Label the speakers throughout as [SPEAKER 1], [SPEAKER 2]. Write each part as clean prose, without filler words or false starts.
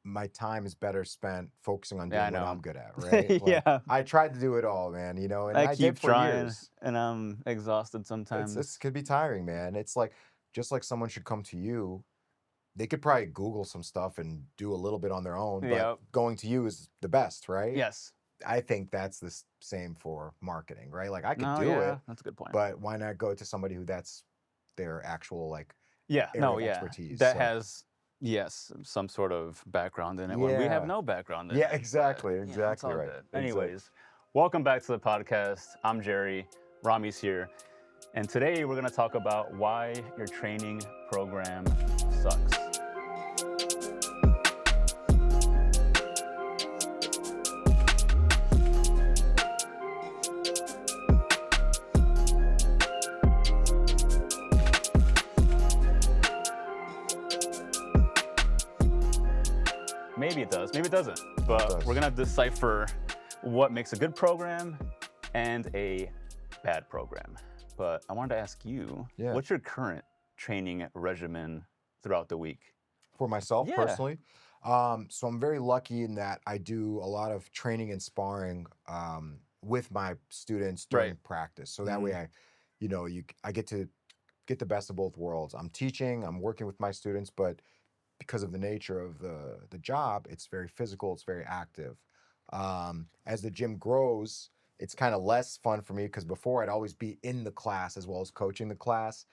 [SPEAKER 1] my time is better spent focusing on
[SPEAKER 2] Yeah, I
[SPEAKER 1] doing what
[SPEAKER 2] know.
[SPEAKER 1] I'm good at, right? Like
[SPEAKER 2] Yeah.
[SPEAKER 1] I tried to do it all, man, and
[SPEAKER 2] I
[SPEAKER 1] I did
[SPEAKER 2] keep
[SPEAKER 1] for
[SPEAKER 2] trying
[SPEAKER 1] years.
[SPEAKER 2] and I'm exhausted
[SPEAKER 1] It's
[SPEAKER 2] sometimes.
[SPEAKER 1] could be tiring, man. It's like just like someone should come to you. They could probably Google some stuff and do a little bit on their own, but
[SPEAKER 2] Yep.
[SPEAKER 1] going to you is the best, right?
[SPEAKER 2] Yes.
[SPEAKER 1] I think that's the same for marketing, right? Like I could
[SPEAKER 2] No,
[SPEAKER 1] do
[SPEAKER 2] yeah,
[SPEAKER 1] it,
[SPEAKER 2] that's a good point.
[SPEAKER 1] but why not go to somebody who that's their actual like
[SPEAKER 2] Yeah,
[SPEAKER 1] area
[SPEAKER 2] no,
[SPEAKER 1] of
[SPEAKER 2] yeah.
[SPEAKER 1] expertise?
[SPEAKER 2] That
[SPEAKER 1] So
[SPEAKER 2] has, yes, some sort of background in it when we have
[SPEAKER 1] yeah,
[SPEAKER 2] no background in
[SPEAKER 1] yeah,
[SPEAKER 2] it, but, it's
[SPEAKER 1] exactly
[SPEAKER 2] all
[SPEAKER 1] right,
[SPEAKER 2] good.
[SPEAKER 1] exactly.
[SPEAKER 2] Anyways, welcome back to the podcast. I'm Gerry, Ramy's here, and today we're gonna talk about why your training program sucks. Maybe it does, maybe it doesn't,
[SPEAKER 1] It
[SPEAKER 2] but we're
[SPEAKER 1] does.
[SPEAKER 2] gonna decipher what makes a good program and a bad program. But I wanted to ask you,
[SPEAKER 1] Yeah.
[SPEAKER 2] what's your current training regimen throughout the week?
[SPEAKER 1] For myself
[SPEAKER 2] Yeah,
[SPEAKER 1] personally, so I'm very lucky in that I do a lot of training and sparring with my students
[SPEAKER 2] right.
[SPEAKER 1] during practice. So that
[SPEAKER 2] Hmm.
[SPEAKER 1] way I get to get the best of both worlds. I'm teaching, I'm working with my students, but because of the nature of the job, it's very physical, it's very active. As the gym grows, it's kind of less fun for me because before I'd always be in the class as well as coaching the class.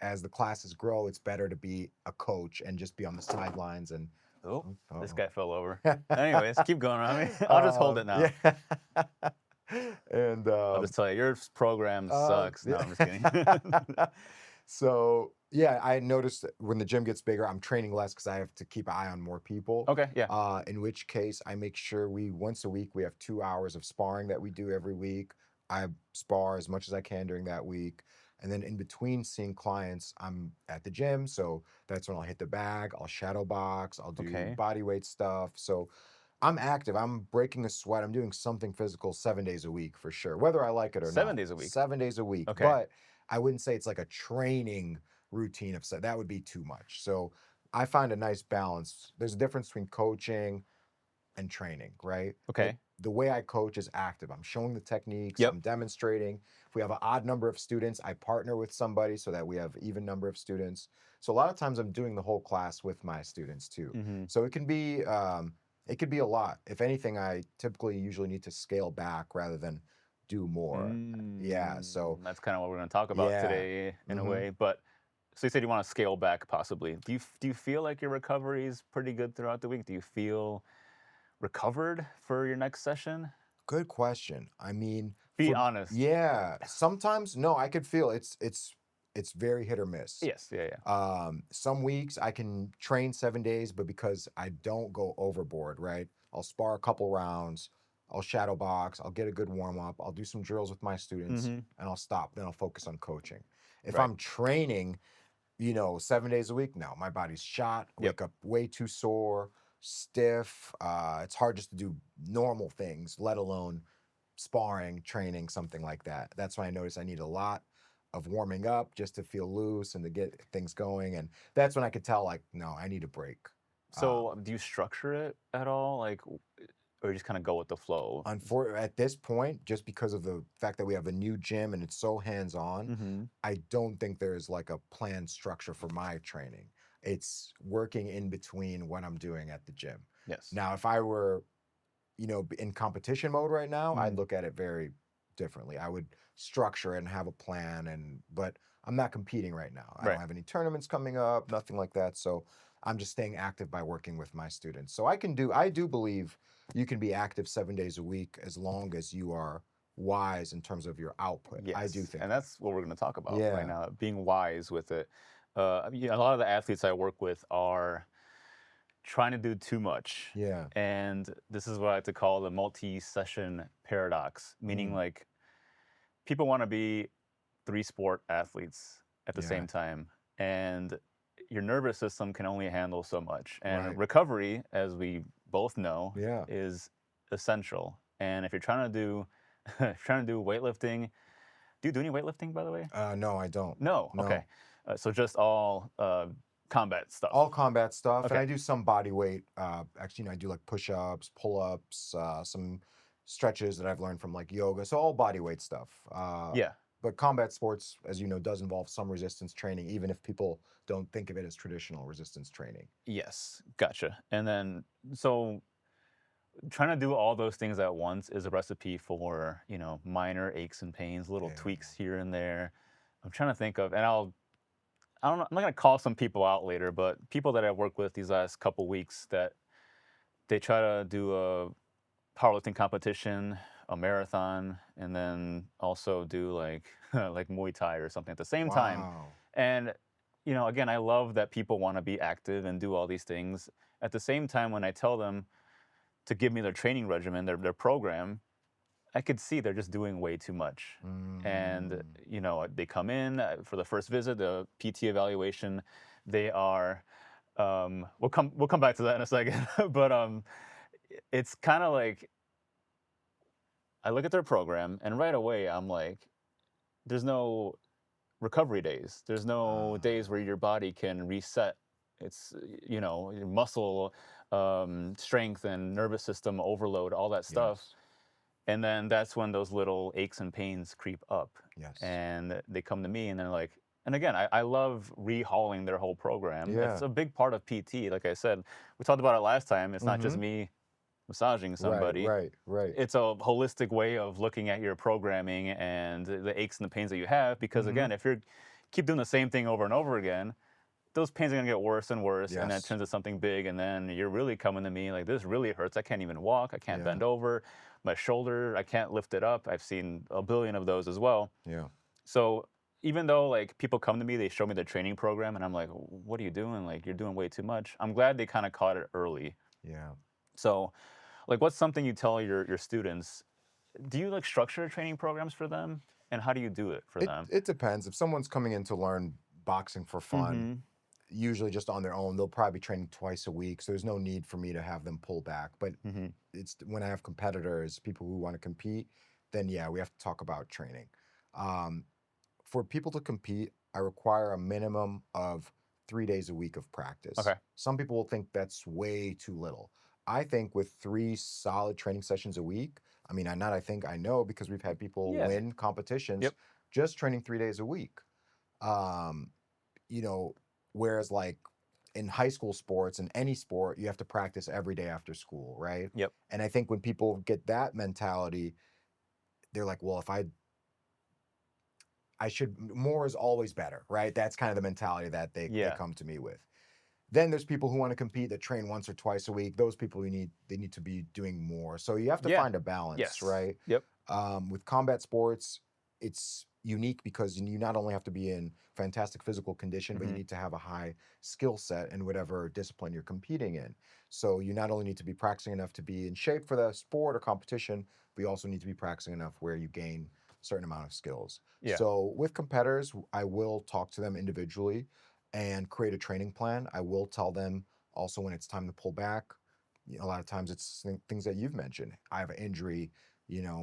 [SPEAKER 1] As the classes grow, it's better to be a coach and just be on the sidelines and
[SPEAKER 2] Oh,
[SPEAKER 1] oh,
[SPEAKER 2] this
[SPEAKER 1] uh-oh.
[SPEAKER 2] guy fell over. Anyways, keep going, Ramy. I'll just hold it now.
[SPEAKER 1] Yeah. And
[SPEAKER 2] I'll just tell you, your program sucks. No,
[SPEAKER 1] yeah.
[SPEAKER 2] I'm just kidding.
[SPEAKER 1] So yeah, I noticed that when the gym gets bigger, I'm training less because I have to keep an eye on more people.
[SPEAKER 2] Okay, yeah.
[SPEAKER 1] In which case, I make sure we once a week we have 2 hours of sparring that we do every week. I spar as much as I can during that week. And then in between seeing clients, I'm at the gym. So that's when I'll hit the bag, I'll shadow box, I'll do
[SPEAKER 2] Okay.
[SPEAKER 1] body weight stuff. So I'm active. I'm breaking a sweat. I'm doing something physical 7 days a week for sure, whether I like it or
[SPEAKER 2] 7 days
[SPEAKER 1] not.
[SPEAKER 2] a week.
[SPEAKER 1] 7 days a week.
[SPEAKER 2] Okay.
[SPEAKER 1] But I wouldn't say it's like a training routine of set. That would be too much. So I find a nice balance. There's a difference between coaching and training, right? Like
[SPEAKER 2] Okay.
[SPEAKER 1] the way I coach is active. I'm showing the techniques,
[SPEAKER 2] Yep.
[SPEAKER 1] I'm demonstrating. If we have an odd number of students, I partner with somebody so that we have even number of students. So a lot of times I'm doing the whole class with my students too.
[SPEAKER 2] Hmm.
[SPEAKER 1] So it could be a lot. If anything, I typically usually need to scale back rather than do more. Yeah. So
[SPEAKER 2] That's kind of what we're going to talk about
[SPEAKER 1] yeah.
[SPEAKER 2] today in a
[SPEAKER 1] Hmm.
[SPEAKER 2] way. But so you said you want to scale back possibly. Do you feel like your recovery is pretty good throughout the week? Do you feel recovered for your next session?
[SPEAKER 1] Good question. I mean,
[SPEAKER 2] Be
[SPEAKER 1] for
[SPEAKER 2] honest.
[SPEAKER 1] yeah, sometimes no, I could feel it's very hit or miss.
[SPEAKER 2] Yes. Yeah. Yeah.
[SPEAKER 1] Some weeks I can train 7 days, but because I don't go overboard, right? I'll spar a couple rounds, I'll shadow box, I'll get a good warm up, I'll do some drills with my students,
[SPEAKER 2] Hmm.
[SPEAKER 1] and I'll stop. Then I'll focus on coaching. If
[SPEAKER 2] Right.
[SPEAKER 1] I'm training, 7 days a week, no, my body's shot,
[SPEAKER 2] Yep.
[SPEAKER 1] wake up way too sore, stiff. It's hard just to do normal things, let alone sparring, training, something like that. That's why I notice I need a lot of warming up just to feel loose and to get things going. And that's when I could tell, like, no, I need a break.
[SPEAKER 2] So do you structure it at all, like, or you just kind of go with the flow?
[SPEAKER 1] At this point, just because of the fact that we have a new gym and it's so hands-on,
[SPEAKER 2] Hmm.
[SPEAKER 1] I don't think there's like a planned structure for my training. It's working in between what I'm doing at the gym.
[SPEAKER 2] Yes.
[SPEAKER 1] Now, if I were, in competition mode right now, I'd
[SPEAKER 2] Hmm.
[SPEAKER 1] look at it very differently. I would structure it and have a plan but I'm not competing right now. I don't
[SPEAKER 2] Right.
[SPEAKER 1] have any tournaments coming up, nothing like that. So I'm just staying active by working with my students. So I do believe you can be active 7 days a week as long as you are wise in terms of your output. I do
[SPEAKER 2] Yes,
[SPEAKER 1] think
[SPEAKER 2] and
[SPEAKER 1] that.
[SPEAKER 2] that's what we're going to talk about right
[SPEAKER 1] Yeah.
[SPEAKER 2] now, being wise with it. A lot of the athletes I work with are trying to do too much.
[SPEAKER 1] Yeah.
[SPEAKER 2] And this is what I like to call the multi-session paradox, meaning
[SPEAKER 1] Mm,
[SPEAKER 2] like people want to be three sport athletes at the
[SPEAKER 1] yeah.
[SPEAKER 2] same time. And your nervous system can only handle so much. And
[SPEAKER 1] Right.
[SPEAKER 2] recovery, as we both know,
[SPEAKER 1] Yeah.
[SPEAKER 2] is essential. And if you're trying to do trying to do weightlifting, do you do any weightlifting, by the way?
[SPEAKER 1] No, I don't.
[SPEAKER 2] No. Okay.
[SPEAKER 1] No.
[SPEAKER 2] So just all combat stuff.
[SPEAKER 1] All combat stuff, and
[SPEAKER 2] Okay.
[SPEAKER 1] I do some body weight. Actually, I do like push-ups, pull-ups, some stretches that I've learned from like yoga. So all body weight stuff.
[SPEAKER 2] Yeah.
[SPEAKER 1] But combat sports, as you know, does involve some resistance training, even if people don't think of it as traditional resistance training.
[SPEAKER 2] Yes. Gotcha. And then, so trying to do all those things at once is a recipe for, minor aches and pains, little
[SPEAKER 1] Yeah.
[SPEAKER 2] tweaks here and there. I'm trying to think of, and I don't know, I'm not going to call some people out later, but people that I've worked with these last couple weeks that they try to do a powerlifting competition, a marathon, and then also do like like Muay Thai or something at the same time.
[SPEAKER 1] Wow.
[SPEAKER 2] And again, I love that people want to be active and do all these things. At the same time, when I tell them to give me their training regimen, their program, I could see they're just doing way too much. And
[SPEAKER 1] Mm,
[SPEAKER 2] they come in for the first visit, the PT evaluation. They are we'll come back to that in a second. But it's kind of like I look at their program and right away I'm like, there's no recovery days. There's no days where
[SPEAKER 1] uh,
[SPEAKER 2] your body can reset its, your muscle strength and nervous system overload, all that stuff.
[SPEAKER 1] yes.
[SPEAKER 2] And then that's when those little aches and pains creep up.
[SPEAKER 1] Yes.
[SPEAKER 2] And they come to me and they're like, and again, I love rehauling their whole program. It's
[SPEAKER 1] Yeah.
[SPEAKER 2] a big part of PT. Like I said, we talked about it last time. It's not just
[SPEAKER 1] Mm-hmm.
[SPEAKER 2] me massaging
[SPEAKER 1] Right.
[SPEAKER 2] somebody.
[SPEAKER 1] Right. Right.
[SPEAKER 2] It's a holistic way of looking at your programming and the aches and the pains that you have. Because
[SPEAKER 1] Mm-hmm.
[SPEAKER 2] again, if you keep doing the same thing over and over again, those pains are gonna get worse and worse, and then it
[SPEAKER 1] Yes.
[SPEAKER 2] turns into something big, and then you're really coming to me like, this really hurts. I can't even walk. I can't
[SPEAKER 1] Yeah.
[SPEAKER 2] bend over. My shoulder, I can't lift it up. I've seen a billion of those as well.
[SPEAKER 1] Yeah.
[SPEAKER 2] So even though like people come to me, they show me the training program, and I'm like, what are you doing? Like you're doing way too much. I'm glad they kind of caught it early.
[SPEAKER 1] Yeah.
[SPEAKER 2] So like, what's something you tell your students? Do you like structure training programs for them, and how do you do it for them?
[SPEAKER 1] It depends. If someone's coming in to learn boxing for fun,
[SPEAKER 2] Mm-hmm.
[SPEAKER 1] usually just on their own, they'll probably be training twice a week. So there's no need for me to have them pull back. But
[SPEAKER 2] Mm-hmm.
[SPEAKER 1] it's when I have competitors, people who want to compete, then yeah, we have to talk about training. Um, for people to compete, I require a minimum of 3 days a week of practice.
[SPEAKER 2] Okay.
[SPEAKER 1] Some people will think that's way too little. I think with 3 solid training sessions a week, I mean, I think I know because we've had people
[SPEAKER 2] Yeah.
[SPEAKER 1] win competitions
[SPEAKER 2] Yep.
[SPEAKER 1] just training 3 days a week. Um, you know, whereas like in high school sports and any sport, you have to practice every day after school, right?
[SPEAKER 2] Yep.
[SPEAKER 1] And I think when people get that mentality, they're like, well, if I should more is always better, right? That's kind of the mentality that they
[SPEAKER 2] Yeah.
[SPEAKER 1] come to me with. Then there's people who want to compete that train once or twice a week. Those people they need to be doing more. So you have to
[SPEAKER 2] Yeah.
[SPEAKER 1] find a balance,
[SPEAKER 2] Yes.
[SPEAKER 1] right?
[SPEAKER 2] Yep.
[SPEAKER 1] With combat sports, it's unique because you not only have to be in fantastic physical condition, but you
[SPEAKER 2] Mhm.
[SPEAKER 1] need to have a high skill set in whatever discipline you're competing in. So you not only need to be practicing enough to be in shape for the sport or competition, but you also need to be practicing enough where you gain a certain amount of skills.
[SPEAKER 2] Yeah.
[SPEAKER 1] So with competitors, I will talk to them individually and create a training plan. I will tell them also when it's time to pull back. A lot of times it's things that you've mentioned. I have an injury,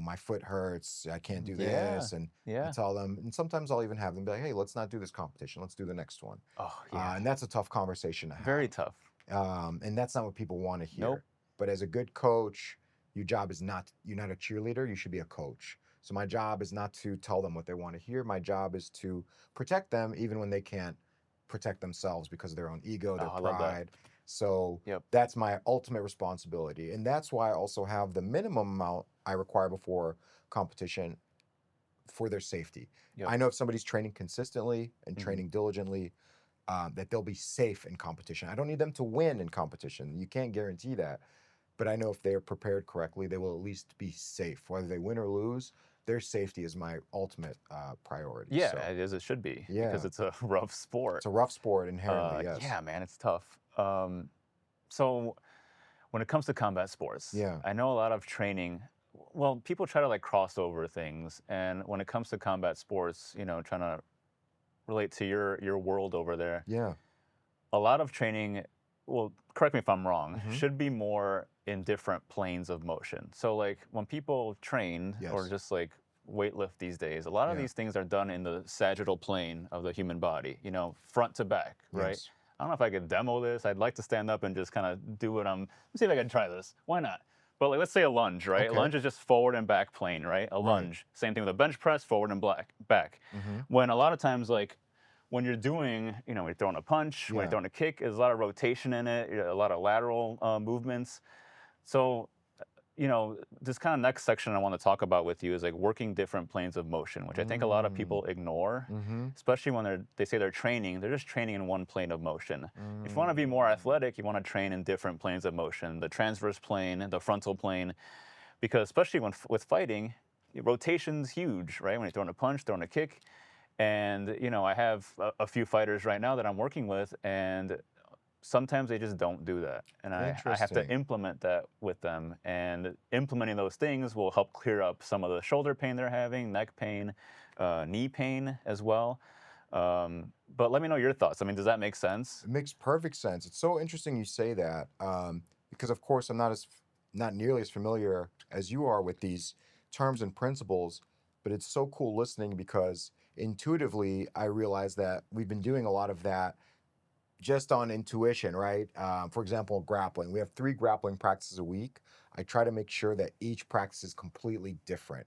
[SPEAKER 1] my foot hurts, I can't do
[SPEAKER 2] Yeah.
[SPEAKER 1] this. And I
[SPEAKER 2] Yeah.
[SPEAKER 1] tell them, and sometimes I'll even have them be like, hey, let's not do this competition. Let's do the next one.
[SPEAKER 2] Oh, yeah.
[SPEAKER 1] And that's a tough conversation to
[SPEAKER 2] Very
[SPEAKER 1] have.
[SPEAKER 2] tough.
[SPEAKER 1] And that's not what people want to
[SPEAKER 2] Nope.
[SPEAKER 1] hear. But as a good coach, your job is not, you're not a cheerleader, you should be a coach. So my job is not to tell them what they want to hear. My job is to protect them even when they can't protect themselves because of their own ego,
[SPEAKER 2] Oh,
[SPEAKER 1] their
[SPEAKER 2] I love that.
[SPEAKER 1] pride. So
[SPEAKER 2] Yep.
[SPEAKER 1] that's my ultimate responsibility. And that's why I also have the minimum amount I require before competition for their safety.
[SPEAKER 2] Yep.
[SPEAKER 1] I know if somebody's training consistently and
[SPEAKER 2] Mhm.
[SPEAKER 1] training diligently, that they'll be safe in competition. I don't need them to win in competition. You can't guarantee that. But I know if they're prepared correctly, they will at least be safe. Whether they win or lose, their safety is my ultimate priority.
[SPEAKER 2] Yeah,
[SPEAKER 1] So,
[SPEAKER 2] as it should be because
[SPEAKER 1] yeah,
[SPEAKER 2] it's a rough sport.
[SPEAKER 1] it's a rough sport inherently, yes.
[SPEAKER 2] Yeah, man, it's tough. So when it comes to combat sports,
[SPEAKER 1] Yeah,
[SPEAKER 2] I know a lot of training. Well, people try to like cross over things, and when it comes to combat sports, trying to relate to your world over there,
[SPEAKER 1] yeah.
[SPEAKER 2] a lot of training, well, correct me if I'm wrong,
[SPEAKER 1] Hmm.
[SPEAKER 2] should be more in different planes of motion. So, like, when people train or
[SPEAKER 1] Yes,
[SPEAKER 2] just like weightlift these days, a lot of
[SPEAKER 1] yeah,
[SPEAKER 2] these things are done in the sagittal plane of the human body, front to back, right?
[SPEAKER 1] yes.
[SPEAKER 2] I don't know if I could demo this. I'd like to stand up and just kind of do what let's see if I can try this. Why not? But like, let's say a lunge, right? A
[SPEAKER 1] Okay.
[SPEAKER 2] lunge is just forward and back plane, right? A
[SPEAKER 1] Right.
[SPEAKER 2] lunge. Same thing with a bench press, forward and back.
[SPEAKER 1] Hmm.
[SPEAKER 2] When a lot of times, like when you're doing, when you're throwing a punch, when you're
[SPEAKER 1] Yeah.
[SPEAKER 2] throwing a kick, there's a lot of rotation in it, a lot of lateral movements. So this kind of next section I want to talk about with you is like working different planes of motion, which I think a lot of
[SPEAKER 1] Mm.
[SPEAKER 2] people ignore,
[SPEAKER 1] Hmm.
[SPEAKER 2] especially when they say they're training. They're just training in one plane of motion. If you want to be more
[SPEAKER 1] Mm.
[SPEAKER 2] athletic, you want to train in different planes of motion, the transverse plane, the frontal plane, because especially with fighting, rotation's huge, right? When you're throwing a punch, throwing a kick, and I have a few fighters right now that I'm working with, and sometimes they just don't do that, and I have to
[SPEAKER 1] Interesting.
[SPEAKER 2] implement that with them, and implementing those things will help clear up some of the shoulder pain they're having, neck pain, knee pain as well. But let me know your thoughts. I mean, does that make sense?
[SPEAKER 1] It makes perfect sense. It's so interesting you say that, because of course I'm not nearly as familiar as you are with these terms and principles, but it's so cool listening because intuitively I realize that we've been doing a lot of that just on intuition, right? For example, grappling. We have 3 grappling practices a week. I try to make sure that each practice is completely different,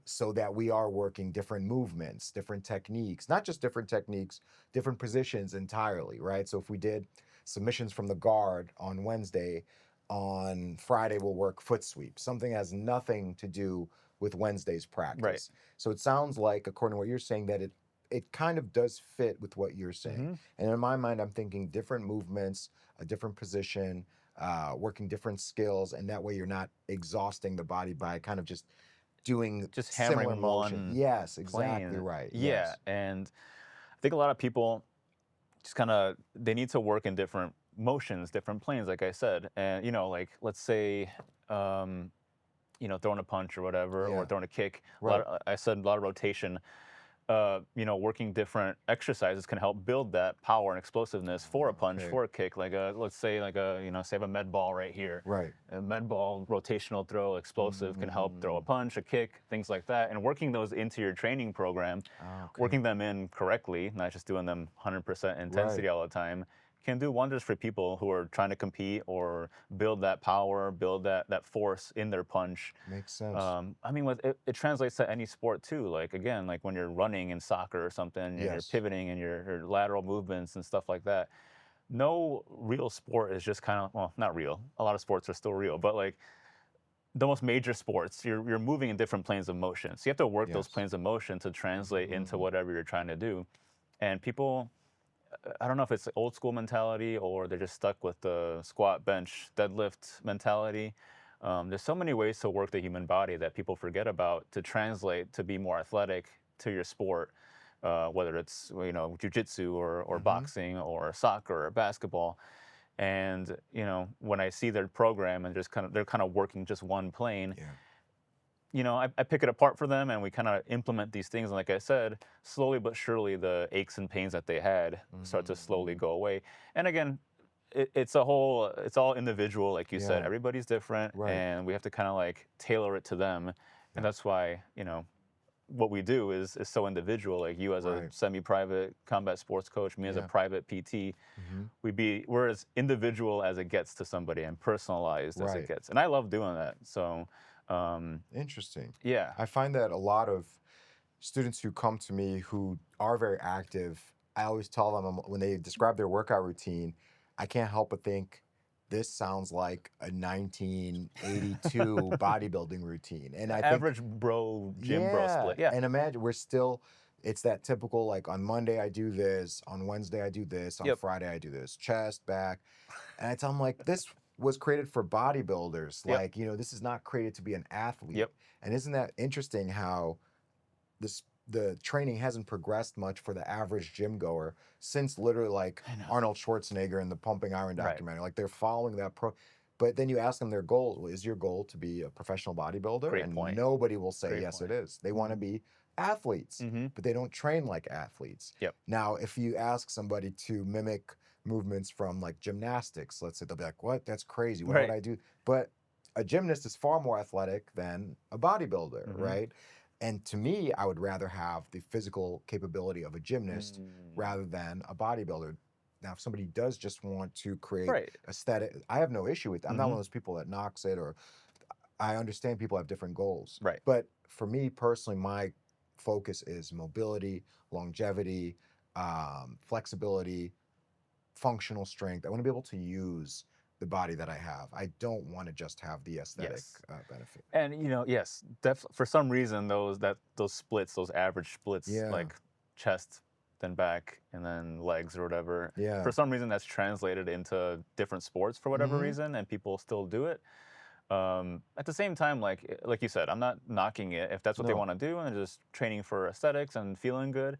[SPEAKER 1] so that we are working different movements, different techniques, not just different techniques, different positions entirely, right? So if we did submissions from the guard on Wednesday, on Friday we'll work foot sweep. Something has nothing to do with Wednesday's
[SPEAKER 2] Right.
[SPEAKER 1] practice. So it sounds like, according to what you're saying, that it kind of does fit with what you're saying.
[SPEAKER 2] Hmm.
[SPEAKER 1] And in my mind, I'm thinking different movements, a different position, working different skills, and that way you're not exhausting the body by kind of just doing
[SPEAKER 2] Just
[SPEAKER 1] similar
[SPEAKER 2] hammering
[SPEAKER 1] motion.
[SPEAKER 2] one
[SPEAKER 1] Yes, exactly
[SPEAKER 2] plane.
[SPEAKER 1] right.
[SPEAKER 2] Yeah,
[SPEAKER 1] Yes.
[SPEAKER 2] and I think a lot of people just kind of they need to work in different motions, different planes, like I said. And like let's say throwing a punch or whatever, or
[SPEAKER 1] Yeah.
[SPEAKER 2] throwing a kick.
[SPEAKER 1] Right.
[SPEAKER 2] I said a lot of rotation. Working different exercises can help build that power and explosiveness for a punch,
[SPEAKER 1] Okay.
[SPEAKER 2] for a kick. Like let's say say I have a med ball right here.
[SPEAKER 1] Right.
[SPEAKER 2] A med ball rotational throw, explosive, can help throw a
[SPEAKER 1] Mm,
[SPEAKER 2] punch, a kick, things like that. And working those into your training program,
[SPEAKER 1] okay.
[SPEAKER 2] working them in correctly, not just doing them 100%
[SPEAKER 1] Right.
[SPEAKER 2] intensity all the time, can do wonders for people who are trying to compete or build that power, build that force in their punch.
[SPEAKER 1] Makes sense.
[SPEAKER 2] I mean, it translates to any sport too. Like again, like when you're running in soccer or something, and you're
[SPEAKER 1] Yes.
[SPEAKER 2] pivoting and your lateral movements and stuff like that. No real sport is just kind of, well, not real. A lot of sports are still real, but like the most major sports, you're moving in different planes of motion. So you have to work those
[SPEAKER 1] Yes.
[SPEAKER 2] planes of motion to translate into
[SPEAKER 1] Mm,
[SPEAKER 2] whatever you're trying to do. And people, I don't know if it's old school mentality or they're just stuck with the squat, bench, deadlift mentality. There's so many ways to work the human body that people forget about to translate to be more athletic to your sport, whether it's jujitsu or
[SPEAKER 1] mm-hmm.
[SPEAKER 2] boxing or soccer or basketball. And when I see their program and they're kind of working just one plane,
[SPEAKER 1] Yeah.
[SPEAKER 2] I pick it apart for them and we kind of implement these things. And like I said, slowly but surely, the aches and pains that they had start to slowly
[SPEAKER 1] Mm,
[SPEAKER 2] go away. And again, it's all individual, like you said.
[SPEAKER 1] yeah.
[SPEAKER 2] Everybody's different,
[SPEAKER 1] Right.
[SPEAKER 2] and we have to kind of like tailor it to them. And
[SPEAKER 1] Yeah.
[SPEAKER 2] that's why, what we do is so individual. Like you as a
[SPEAKER 1] Right.
[SPEAKER 2] semi-private combat sports coach, me as a
[SPEAKER 1] Yeah.
[SPEAKER 2] private PT,
[SPEAKER 1] Hmm.
[SPEAKER 2] we're as individual as it gets to somebody and personalized as it
[SPEAKER 1] Right.
[SPEAKER 2] gets. And I love doing that. So,
[SPEAKER 1] Interesting.
[SPEAKER 2] yeah.
[SPEAKER 1] I find that a lot of students who come to me who are very active, I always tell them, when they describe their workout routine, I can't help but think this sounds like a 1982 bodybuilding routine. And I think,
[SPEAKER 2] Average bro, gym bro
[SPEAKER 1] yeah,
[SPEAKER 2] split. Yeah.
[SPEAKER 1] and imagine it's that typical, like, on Monday I do this, on Wednesday I do this, on
[SPEAKER 2] Yep.
[SPEAKER 1] Friday I do this, chest, back. And I tell them, like, this was created for bodybuilders.
[SPEAKER 2] Yep.
[SPEAKER 1] Like, this is not created to be an athlete.
[SPEAKER 2] Yep.
[SPEAKER 1] And isn't that interesting how the training hasn't progressed much for the average gym goer since literally, like,
[SPEAKER 2] I know.
[SPEAKER 1] Arnold Schwarzenegger in the Pumping Iron
[SPEAKER 2] Right.
[SPEAKER 1] documentary. Like, they're following that but then you ask them their goal. Well, is your goal to be a professional bodybuilder?
[SPEAKER 2] Great
[SPEAKER 1] And
[SPEAKER 2] point.
[SPEAKER 1] nobody will say
[SPEAKER 2] Great
[SPEAKER 1] yes, it
[SPEAKER 2] point.
[SPEAKER 1] is. They want to be athletes,
[SPEAKER 2] Mm-hmm.
[SPEAKER 1] but they don't train like athletes.
[SPEAKER 2] Yep.
[SPEAKER 1] Now, if you ask somebody to mimic movements from, like, gymnastics, let's say, they'll be like, what? That's crazy. Why would
[SPEAKER 2] Right.
[SPEAKER 1] I do? But a gymnast is far more athletic than a bodybuilder,
[SPEAKER 2] Mm-hmm.
[SPEAKER 1] right? And to me, I would rather have the physical capability of a gymnast
[SPEAKER 2] Mm.
[SPEAKER 1] rather than a bodybuilder. Now, if somebody does just want to create
[SPEAKER 2] Right.
[SPEAKER 1] aesthetic, I have no issue with that. I'm not one
[SPEAKER 2] Hmm.
[SPEAKER 1] of those people that knocks it, or I understand people have different goals.
[SPEAKER 2] Right.
[SPEAKER 1] But for me personally, my focus is mobility, longevity, flexibility, functional strength. I want to be able to use the body that I have. I don't want to just have the aesthetic
[SPEAKER 2] Yes.
[SPEAKER 1] benefit.
[SPEAKER 2] And yes, for some reason those splits, those average splits,
[SPEAKER 1] Yeah.
[SPEAKER 2] like chest, then back, and then legs or whatever.
[SPEAKER 1] Yeah.
[SPEAKER 2] For some reason, that's translated into different sports for whatever
[SPEAKER 1] Hmm.
[SPEAKER 2] reason, and people still do it. At the same time, like you said, I'm not knocking it if that's what they
[SPEAKER 1] No.
[SPEAKER 2] want to do and they're just training for aesthetics and feeling good.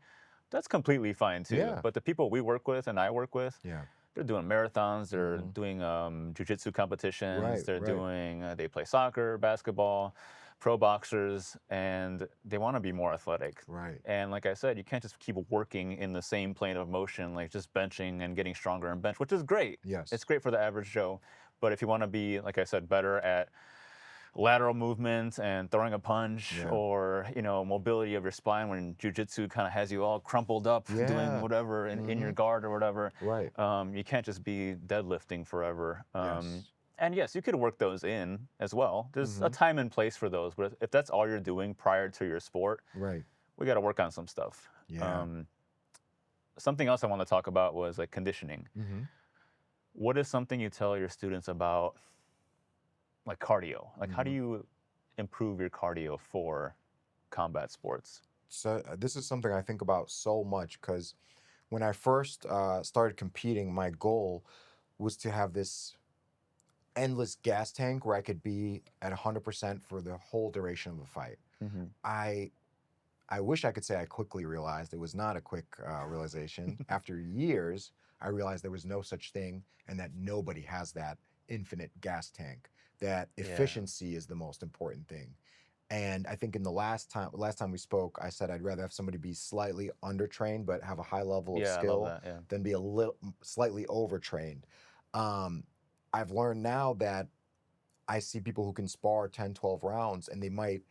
[SPEAKER 2] That's completely fine too.
[SPEAKER 1] Yeah.
[SPEAKER 2] But the people we work with and I work with,
[SPEAKER 1] Yeah.
[SPEAKER 2] they're doing marathons, they're
[SPEAKER 1] Hmm.
[SPEAKER 2] doing jujitsu competitions,
[SPEAKER 1] Right.
[SPEAKER 2] they're
[SPEAKER 1] Right.
[SPEAKER 2] doing, they play soccer, basketball, pro boxers, and they want to be more athletic.
[SPEAKER 1] Right.
[SPEAKER 2] And like I said, you can't just keep working in the same plane of motion, like just benching and getting stronger and bench, which is great. It's
[SPEAKER 1] Yes.
[SPEAKER 2] great for the average Joe. But if you want to be, like I said, better at lateral movement and throwing a punch,
[SPEAKER 1] Yeah.
[SPEAKER 2] or mobility of your spine when jujitsu kind of has you all crumpled up doing
[SPEAKER 1] Yeah.
[SPEAKER 2] whatever in your
[SPEAKER 1] Hmm.
[SPEAKER 2] guard or whatever.
[SPEAKER 1] Right.
[SPEAKER 2] You can't just be deadlifting forever.
[SPEAKER 1] Yes.
[SPEAKER 2] And yes, you could work those in as well. There's a
[SPEAKER 1] Hmm.
[SPEAKER 2] time and place for those, but if that's all you're doing prior to your sport,
[SPEAKER 1] Right.
[SPEAKER 2] we got to work on some stuff.
[SPEAKER 1] Yeah.
[SPEAKER 2] Something else I want to talk about was like conditioning.
[SPEAKER 1] Hmm.
[SPEAKER 2] What is something you tell your students about like cardio? Like, how do
[SPEAKER 1] Hmm.
[SPEAKER 2] you improve your cardio for combat sports?
[SPEAKER 1] So this is something I think about so much because when I first started competing, my goal was to have this endless gas tank where I could be at 100% for the whole duration of the fight.
[SPEAKER 2] Hmm.
[SPEAKER 1] I I wish I could say I quickly realized it was not a quick realization. After years, I realized there was no such thing and that nobody has that infinite gas tank. That
[SPEAKER 2] Yeah.
[SPEAKER 1] efficiency is the most important thing. And I think in the last time we spoke, I said I'd rather have somebody be slightly undertrained but have a high level of
[SPEAKER 2] Yeah, I love
[SPEAKER 1] skill
[SPEAKER 2] that. Yeah.
[SPEAKER 1] than be a little slightly overtrained. Um, I've learned now that I see people who can spar 10, 12 rounds and they might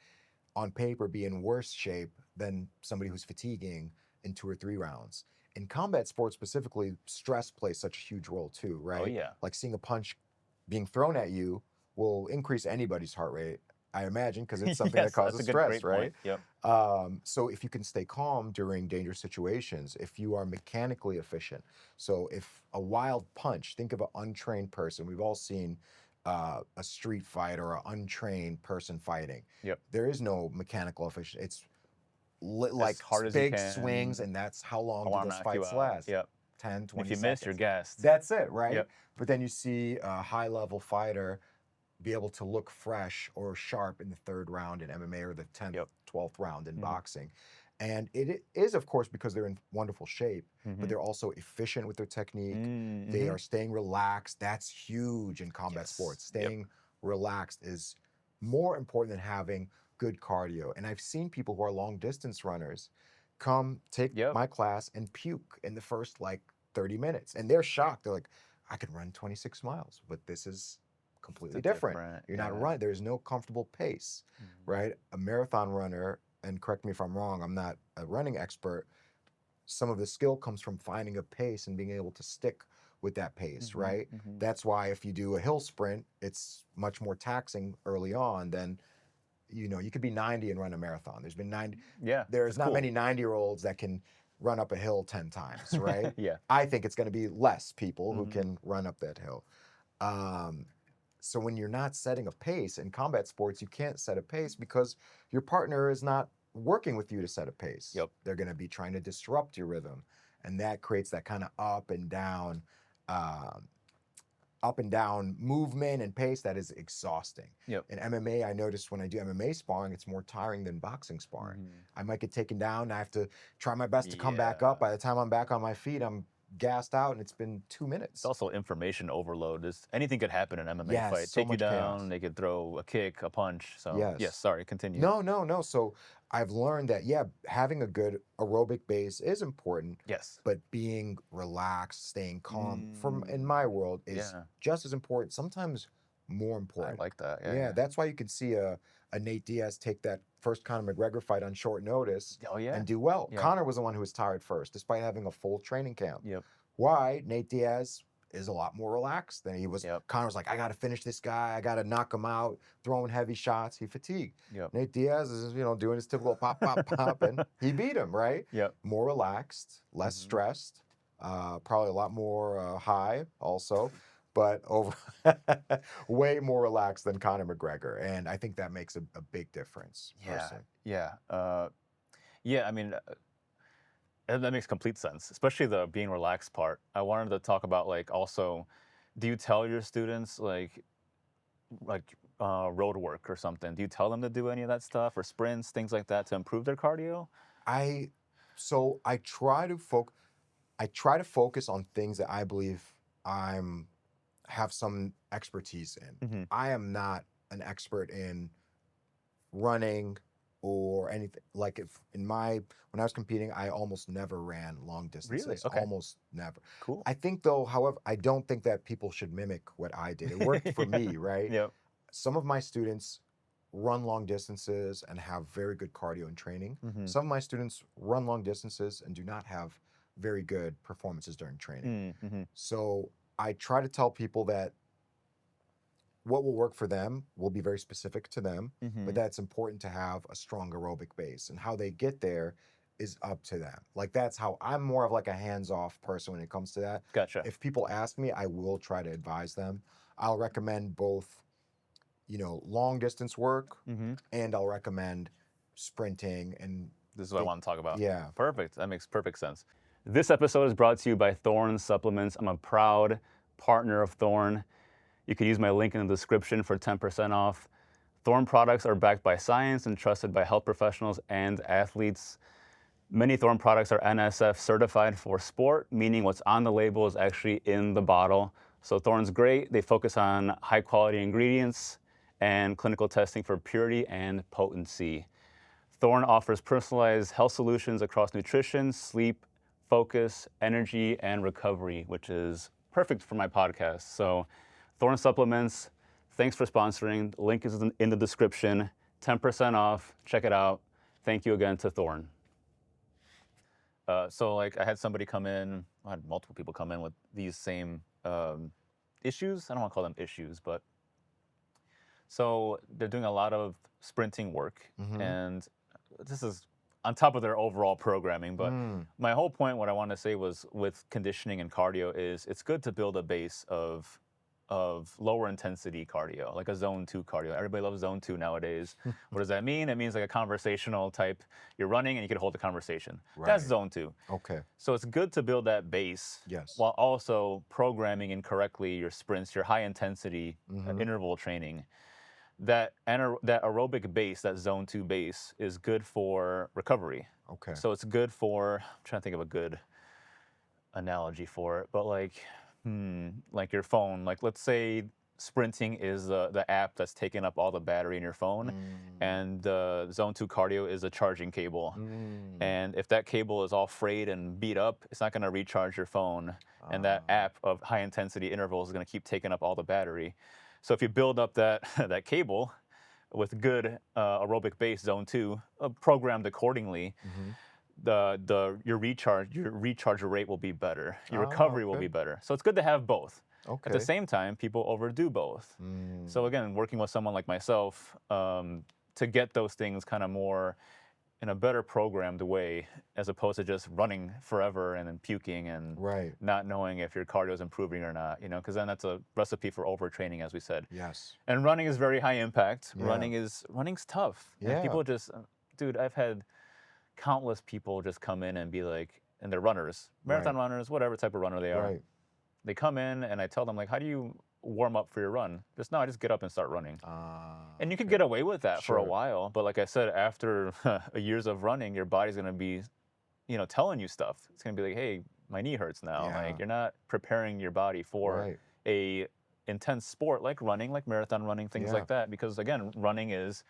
[SPEAKER 1] on paper be in worse shape than somebody who's fatiguing in 2 or 3 rounds. In combat sports specifically, stress plays such a huge role too,
[SPEAKER 2] Oh
[SPEAKER 1] right?
[SPEAKER 2] yeah.
[SPEAKER 1] Like seeing a punch being thrown at you will increase anybody's heart rate, I imagine, because it's something that
[SPEAKER 2] Yes, that's a
[SPEAKER 1] causes
[SPEAKER 2] good,
[SPEAKER 1] stress,
[SPEAKER 2] great
[SPEAKER 1] right?
[SPEAKER 2] point. Yep.
[SPEAKER 1] So if you can stay calm during dangerous situations, if you are mechanically efficient, so if a wild punch, think of an untrained person. We've all seen a street fight or an untrained person fighting.
[SPEAKER 2] Yep.
[SPEAKER 1] There is no mechanical efficiency. It's
[SPEAKER 2] As
[SPEAKER 1] like
[SPEAKER 2] hard as you
[SPEAKER 1] big swings,
[SPEAKER 2] can.
[SPEAKER 1] and that's how long
[SPEAKER 2] I
[SPEAKER 1] do
[SPEAKER 2] want to
[SPEAKER 1] those
[SPEAKER 2] knock you
[SPEAKER 1] fights
[SPEAKER 2] out.
[SPEAKER 1] last?
[SPEAKER 2] Yep.
[SPEAKER 1] 10,
[SPEAKER 2] And if
[SPEAKER 1] 20
[SPEAKER 2] you miss, you're
[SPEAKER 1] seconds.
[SPEAKER 2] gassed.
[SPEAKER 1] That's it, right?
[SPEAKER 2] Yep.
[SPEAKER 1] But then you see a high level fighter be able to look fresh or sharp in the third round in MMA or the 10th,
[SPEAKER 2] Yep.
[SPEAKER 1] 12th round in
[SPEAKER 2] Hmm.
[SPEAKER 1] boxing. And it is, of course, because they're in wonderful shape, but
[SPEAKER 2] Hmm.
[SPEAKER 1] they're also efficient with their technique. They
[SPEAKER 2] Hmm.
[SPEAKER 1] are staying relaxed. That's huge in combat
[SPEAKER 2] Yes.
[SPEAKER 1] sports.
[SPEAKER 2] Yep.
[SPEAKER 1] Staying relaxed is more important than having good cardio. And I've seen people who are long distance runners come take
[SPEAKER 2] Yep.
[SPEAKER 1] my class and puke in the first like 30 minutes. And they're shocked. They're like, I can run 26 miles, but this is
[SPEAKER 2] It's
[SPEAKER 1] completely
[SPEAKER 2] a
[SPEAKER 1] different.
[SPEAKER 2] different.
[SPEAKER 1] You're not
[SPEAKER 2] Yeah.
[SPEAKER 1] running. There's no comfortable pace,
[SPEAKER 2] Mhm.
[SPEAKER 1] right? A marathon runner, and correct me if I'm wrong, I'm not a running expert. Some of the skill comes from finding a pace and being able to stick with that pace,
[SPEAKER 2] Mhm,
[SPEAKER 1] right?
[SPEAKER 2] mhm.
[SPEAKER 1] That's why if you do a hill sprint, it's much more taxing early on than, you could be 90 and run a marathon.
[SPEAKER 2] Yeah,
[SPEAKER 1] There's
[SPEAKER 2] it's
[SPEAKER 1] not
[SPEAKER 2] cool.
[SPEAKER 1] many 90-year-olds that can run up a hill 10 times, right?
[SPEAKER 2] Yeah.
[SPEAKER 1] I think it's going to be less people who
[SPEAKER 2] Mhm.
[SPEAKER 1] can run up that hill. Um, so when you're not setting a pace in combat sports, you can't set a pace because your partner is not working with you to set a pace.
[SPEAKER 2] Yep.
[SPEAKER 1] They're going to be trying to disrupt your rhythm, and that creates that kind of um, up and down movement and pace that is exhausting.
[SPEAKER 2] Yep.
[SPEAKER 1] In MMA, I noticed when I do MMA sparring, it's more tiring than boxing sparring.
[SPEAKER 2] Mhm.
[SPEAKER 1] I might get taken down, and I have to try my best to come back
[SPEAKER 2] Yeah.
[SPEAKER 1] up. By the time I'm back on my feet, I'm gassed out, and it's been 2
[SPEAKER 2] It's
[SPEAKER 1] minutes.
[SPEAKER 2] also information overload. Anything could happen in an MMA
[SPEAKER 1] Yes,
[SPEAKER 2] fight.
[SPEAKER 1] so
[SPEAKER 2] Take you
[SPEAKER 1] much
[SPEAKER 2] down.
[SPEAKER 1] chaos.
[SPEAKER 2] They could throw a kick, a punch. So yes.
[SPEAKER 1] Yes.
[SPEAKER 2] Sorry. Continue.
[SPEAKER 1] No, no, no. So I've learned that, yeah, having a good aerobic base is important,
[SPEAKER 2] Yes.
[SPEAKER 1] but being relaxed, staying calm, from in
[SPEAKER 2] Mm,
[SPEAKER 1] my world, is
[SPEAKER 2] yeah.
[SPEAKER 1] just as important, sometimes more
[SPEAKER 2] I
[SPEAKER 1] important.
[SPEAKER 2] like that. Yeah.
[SPEAKER 1] Yeah,
[SPEAKER 2] Yeah.
[SPEAKER 1] that's why you can see a Nate Diaz take that first Conor McGregor fight on short notice
[SPEAKER 2] Oh yeah.
[SPEAKER 1] and do well.
[SPEAKER 2] Yeah.
[SPEAKER 1] Conor was the one who was tired first, despite having a full training camp.
[SPEAKER 2] Yep.
[SPEAKER 1] Why Nate Diaz is a lot more relaxed than he was.
[SPEAKER 2] Yep.
[SPEAKER 1] Connor's like, I got to finish this guy. I got to knock him out, throwing heavy shots. He fatigued.
[SPEAKER 2] Yep.
[SPEAKER 1] Nate Diaz is, doing his typical pop, pop, pop, and he beat him, right?
[SPEAKER 2] Yep.
[SPEAKER 1] More relaxed, less stressed, probably a lot more high also, but way more relaxed than Conor McGregor. And I think that makes a big difference, personally.
[SPEAKER 2] Yeah. Yeah. I mean, and that makes complete sense, especially the being relaxed part. I wanted to talk about like also, do you tell your students road work or something? Do you tell them to do any of that stuff or sprints, things like that to improve their cardio?
[SPEAKER 1] So I try to focus on things that I believe I'm have some expertise in.
[SPEAKER 2] Mm-hmm.
[SPEAKER 1] I am not an expert in running or anything. Like if when I was competing, I almost never ran long distances.
[SPEAKER 2] Really? Okay.
[SPEAKER 1] Almost never.
[SPEAKER 2] Cool.
[SPEAKER 1] I think though, however, I don't think that people should mimic what I did. It worked for me, right?
[SPEAKER 2] Yep.
[SPEAKER 1] Some of my students run long distances and have very good cardio and training.
[SPEAKER 2] Mm-hmm.
[SPEAKER 1] Some of my students run long distances and do not have very good performances during training.
[SPEAKER 2] Mm-hmm.
[SPEAKER 1] So I try to tell people that what will work for them will be very specific to them,
[SPEAKER 2] Mm-hmm.
[SPEAKER 1] but that's important to have a strong aerobic base. And how they get there is up to them. Like that's how I'm more of like a hands-off person when it comes to that.
[SPEAKER 2] Gotcha.
[SPEAKER 1] If people ask me, I will try to advise them. I'll recommend both, long distance work,
[SPEAKER 2] Mm-hmm.
[SPEAKER 1] and I'll recommend sprinting. And
[SPEAKER 2] This is what I want to talk about.
[SPEAKER 1] yeah.
[SPEAKER 2] Perfect. That makes perfect sense. This episode is brought to you by Thorne Supplements. I'm a proud partner of Thorne. You can use my link in the description for 10% off. Thorne products are backed by science and trusted by health professionals and athletes. Many Thorne products are NSF certified for sport, meaning what's on the label is actually in the bottle. So Thorne's great. They focus on high quality ingredients and clinical testing for purity and potency. Thorne offers personalized health solutions across nutrition, sleep, focus, energy, and recovery, which is perfect for my podcast. So Thorne Supplements, thanks for sponsoring. The link is in the description. 10% off. Check it out. Thank you again to Thorne. So like I had somebody come in, I had multiple people come in with these same issues. I don't want to call them issues, but so they're doing a lot of sprinting work, and this is on top of their overall programming. But my whole point, what I wanted to say was with conditioning and cardio is it's good to build a base of lower intensity cardio, like a zone 2 cardio. Everybody loves zone 2 nowadays. What does that mean? It means like a conversational type. You're running and you can hold the conversation. That's
[SPEAKER 1] Right.
[SPEAKER 2] zone 2.
[SPEAKER 1] Okay.
[SPEAKER 2] So it's good to build that base
[SPEAKER 1] Yes.
[SPEAKER 2] while also programming incorrectly your sprints, your high intensity interval training. That aerobic base, that zone 2 base, is good for recovery.
[SPEAKER 1] Okay.
[SPEAKER 2] So it's good for, I'm trying to think of a good analogy for it, but like your phone. Like let's say sprinting is the app that's taking up all the battery in your phone, and the zone 2 cardio is a charging cable. And if that cable is all frayed and beat up, it's not going to recharge your phone. And that app of high intensity intervals is going to keep taking up all the battery. So if you build up that that cable with good aerobic base zone 2, programmed accordingly, your recharge rate will be better. Your recovery will be better. So it's good to have both.
[SPEAKER 1] Okay.
[SPEAKER 2] At the same time, people overdo both. So again, working with someone like myself to get those things kind of more in a better programmed way, as opposed to just running forever and then puking and
[SPEAKER 1] Right.
[SPEAKER 2] not knowing if your cardio is improving or not, because then that's a recipe for overtraining, as we said.
[SPEAKER 1] Yes.
[SPEAKER 2] And running is very high impact.
[SPEAKER 1] Yeah.
[SPEAKER 2] Running's tough.
[SPEAKER 1] Yeah.
[SPEAKER 2] And people just, dude, I've had countless people just come in and be like, and they're runners, marathon runners, whatever type of runner they are.
[SPEAKER 1] Right.
[SPEAKER 2] They come in and I tell them like, how do you warm up for your run? I just get up and start running. And you can get away with that for a while. But like I said, after years of running, your body's going to be, telling you stuff. It's going to be like, hey, my knee hurts now.
[SPEAKER 1] Yeah.
[SPEAKER 2] Like you're not preparing your body for a intense sport like running, like marathon running, things like that. Because again, running is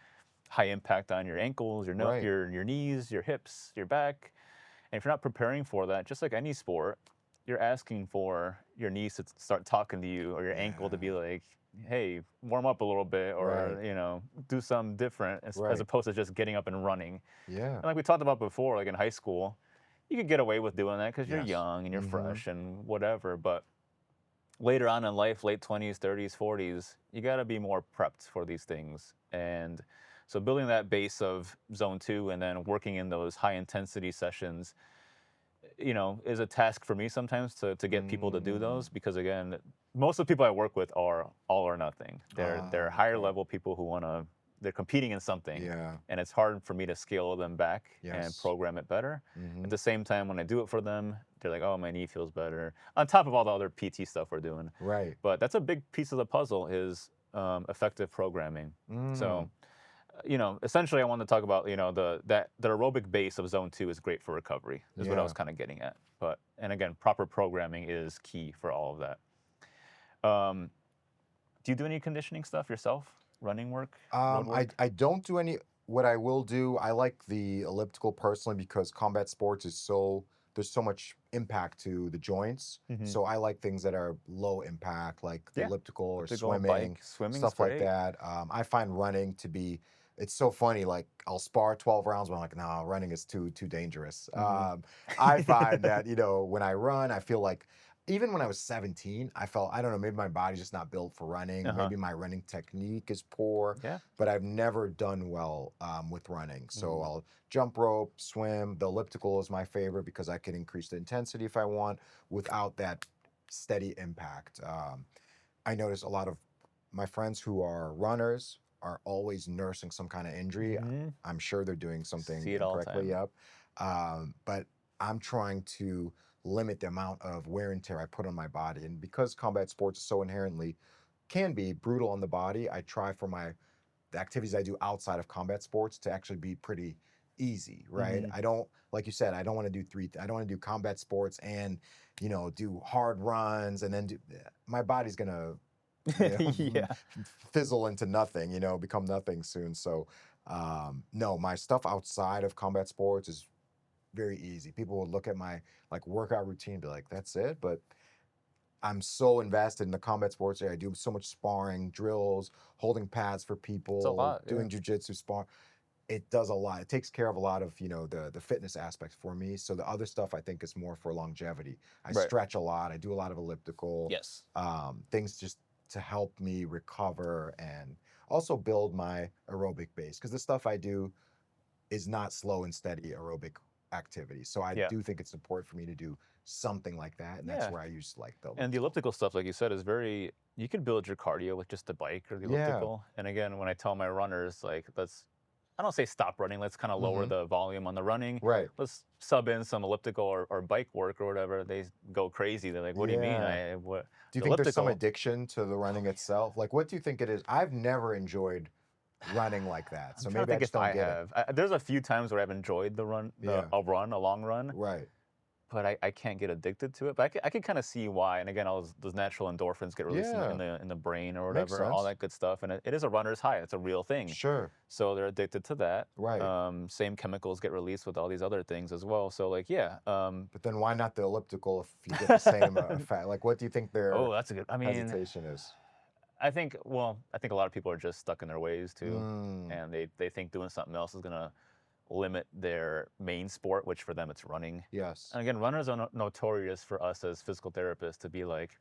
[SPEAKER 2] high impact on your ankles, your knees, your hips, your back. And if you're not preparing for that, just like any sport, you're asking for your knees to start talking to you, or your ankle to be like, hey, warm up a little bit, or do something different, as opposed to just getting up and running.
[SPEAKER 1] Yeah.
[SPEAKER 2] And like we talked about before, like in high school, you could get away with doing that because you're
[SPEAKER 1] Yes.
[SPEAKER 2] young and you're
[SPEAKER 1] Mm-hmm.
[SPEAKER 2] fresh and whatever. But later on in life, late 20s, 30s, 40s, you got to be more prepped for these things. And so building that base of zone 2 and then working in those high intensity sessions, is a task for me sometimes to get people to do
[SPEAKER 1] Mm.
[SPEAKER 2] those because again, most of the people I work with are all or nothing. They're higher
[SPEAKER 1] Okay.
[SPEAKER 2] level people who they're competing in something,
[SPEAKER 1] Yeah.
[SPEAKER 2] and it's hard for me to scale them back and
[SPEAKER 1] Yes.
[SPEAKER 2] program it better.
[SPEAKER 1] Mm-hmm.
[SPEAKER 2] At the same time, when I do it for them, they're like, "Oh, my knee feels better." On top of all the other PT stuff we're doing,
[SPEAKER 1] Right.
[SPEAKER 2] but that's a big piece of the puzzle is effective programming.
[SPEAKER 1] Mm.
[SPEAKER 2] So essentially, I want to talk about, the aerobic base of zone 2 is great for recovery, is what I was
[SPEAKER 1] Yeah.
[SPEAKER 2] kind of getting at. But, and again, proper programming is key for all of that. Um, do you do any conditioning stuff yourself? Running work, road
[SPEAKER 1] I
[SPEAKER 2] work?
[SPEAKER 1] I don't do any. What I will do, I like the elliptical personally because combat sports is there's so much impact to the joints.
[SPEAKER 2] Hmm.
[SPEAKER 1] So I like things that are low impact, like the
[SPEAKER 2] Yeah.
[SPEAKER 1] elliptical or
[SPEAKER 2] Elliptical,
[SPEAKER 1] swimming,
[SPEAKER 2] bike, swimming is
[SPEAKER 1] stuff like
[SPEAKER 2] great.
[SPEAKER 1] that. I find running to be. It's so funny. Like I'll spar 12 rounds, but I'm like, no, running is too dangerous.
[SPEAKER 2] Hmm.
[SPEAKER 1] I find that when I run, I feel like even when I was 17, I felt, I don't know, maybe my body's just not built for running.
[SPEAKER 2] Uh-huh.
[SPEAKER 1] Maybe my running technique is poor,
[SPEAKER 2] Yeah.
[SPEAKER 1] but I've never done well with running. So
[SPEAKER 2] Hmm.
[SPEAKER 1] I'll jump rope, swim. The elliptical is my favorite because I can increase the intensity if I want without that steady impact. I notice a lot of my friends who are runners are always nursing some kind of injury.
[SPEAKER 2] Hmm.
[SPEAKER 1] I'm sure they're doing something
[SPEAKER 2] See it all the
[SPEAKER 1] incorrectly.
[SPEAKER 2] time.
[SPEAKER 1] Yep. But I'm trying to limit the amount of wear and tear I put on my body. And because combat sports so inherently can be brutal on the body, I try for the activities I do outside of combat sports to actually be pretty easy, right?
[SPEAKER 2] Hmm.
[SPEAKER 1] I don't, like you said, I don't want to do I don't want to do combat sports and, do hard runs and then my body's gonna,
[SPEAKER 2] Yeah.
[SPEAKER 1] fizzle into nothing, become nothing soon. So, no, my stuff outside of combat sports is very easy. People will look at my like workout routine, and be like, that's it. But I'm so invested in the combat sports area. I do so much sparring, drills, holding pads for
[SPEAKER 2] It's a
[SPEAKER 1] people,
[SPEAKER 2] lot. Yeah.
[SPEAKER 1] doing jujitsu, spar. It does a lot. It takes care of a lot of the fitness aspects for me. So the other stuff I think is more for longevity. I
[SPEAKER 2] Right.
[SPEAKER 1] stretch a lot. I do a lot of elliptical
[SPEAKER 2] Yes.
[SPEAKER 1] things just to help me recover and also build my aerobic base because the stuff I do is not slow and steady aerobic activity. So I
[SPEAKER 2] Yeah.
[SPEAKER 1] do think it's important for me to do something like that, and that's
[SPEAKER 2] Yeah.
[SPEAKER 1] where I use like the
[SPEAKER 2] And the
[SPEAKER 1] elliptical.
[SPEAKER 2] elliptical stuff, like you said, is you can build your cardio with just the bike or the
[SPEAKER 1] Yeah.
[SPEAKER 2] elliptical. And again, when I tell my runners, like, I don't say stop running, let's kind of lower
[SPEAKER 1] Hmm.
[SPEAKER 2] the volume on the running.
[SPEAKER 1] Right.
[SPEAKER 2] Let's sub in some elliptical or bike work or whatever. They go crazy. They're like, what do you mean?
[SPEAKER 1] Yeah.
[SPEAKER 2] What?
[SPEAKER 1] Do you
[SPEAKER 2] The
[SPEAKER 1] think there's some
[SPEAKER 2] elliptical.
[SPEAKER 1] addiction to the
[SPEAKER 2] Oh,
[SPEAKER 1] running itself? Like, what do you think it is? I've never enjoyed running like that,
[SPEAKER 2] I'm
[SPEAKER 1] so
[SPEAKER 2] trying to
[SPEAKER 1] maybe I
[SPEAKER 2] think
[SPEAKER 1] just
[SPEAKER 2] if
[SPEAKER 1] don't
[SPEAKER 2] I
[SPEAKER 1] get it.
[SPEAKER 2] have. There's a few times where I've enjoyed the run,
[SPEAKER 1] Yeah.
[SPEAKER 2] a long run,
[SPEAKER 1] Right.
[SPEAKER 2] but I can't get addicted to it. But I can kind of see why. And again, all those natural endorphins get released in
[SPEAKER 1] Yeah.
[SPEAKER 2] the brain or
[SPEAKER 1] Makes
[SPEAKER 2] whatever, all
[SPEAKER 1] sense.
[SPEAKER 2] that good stuff. And it is a runner's high. It's a real thing.
[SPEAKER 1] Sure.
[SPEAKER 2] So they're addicted to that.
[SPEAKER 1] Right.
[SPEAKER 2] Same chemicals get released with all these other things as well. So like, yeah.
[SPEAKER 1] But then why not the elliptical if you get the same effect? Like, what do you think their
[SPEAKER 2] Oh, that's a good. I mean,
[SPEAKER 1] hesitation is?
[SPEAKER 2] I think a lot of people are just stuck in their ways too,
[SPEAKER 1] Mm,
[SPEAKER 2] and they think doing something else is gonna limit their main sport, which for them it's running.
[SPEAKER 1] yes.
[SPEAKER 2] And again, runners are notorious for us as physical therapists to be like,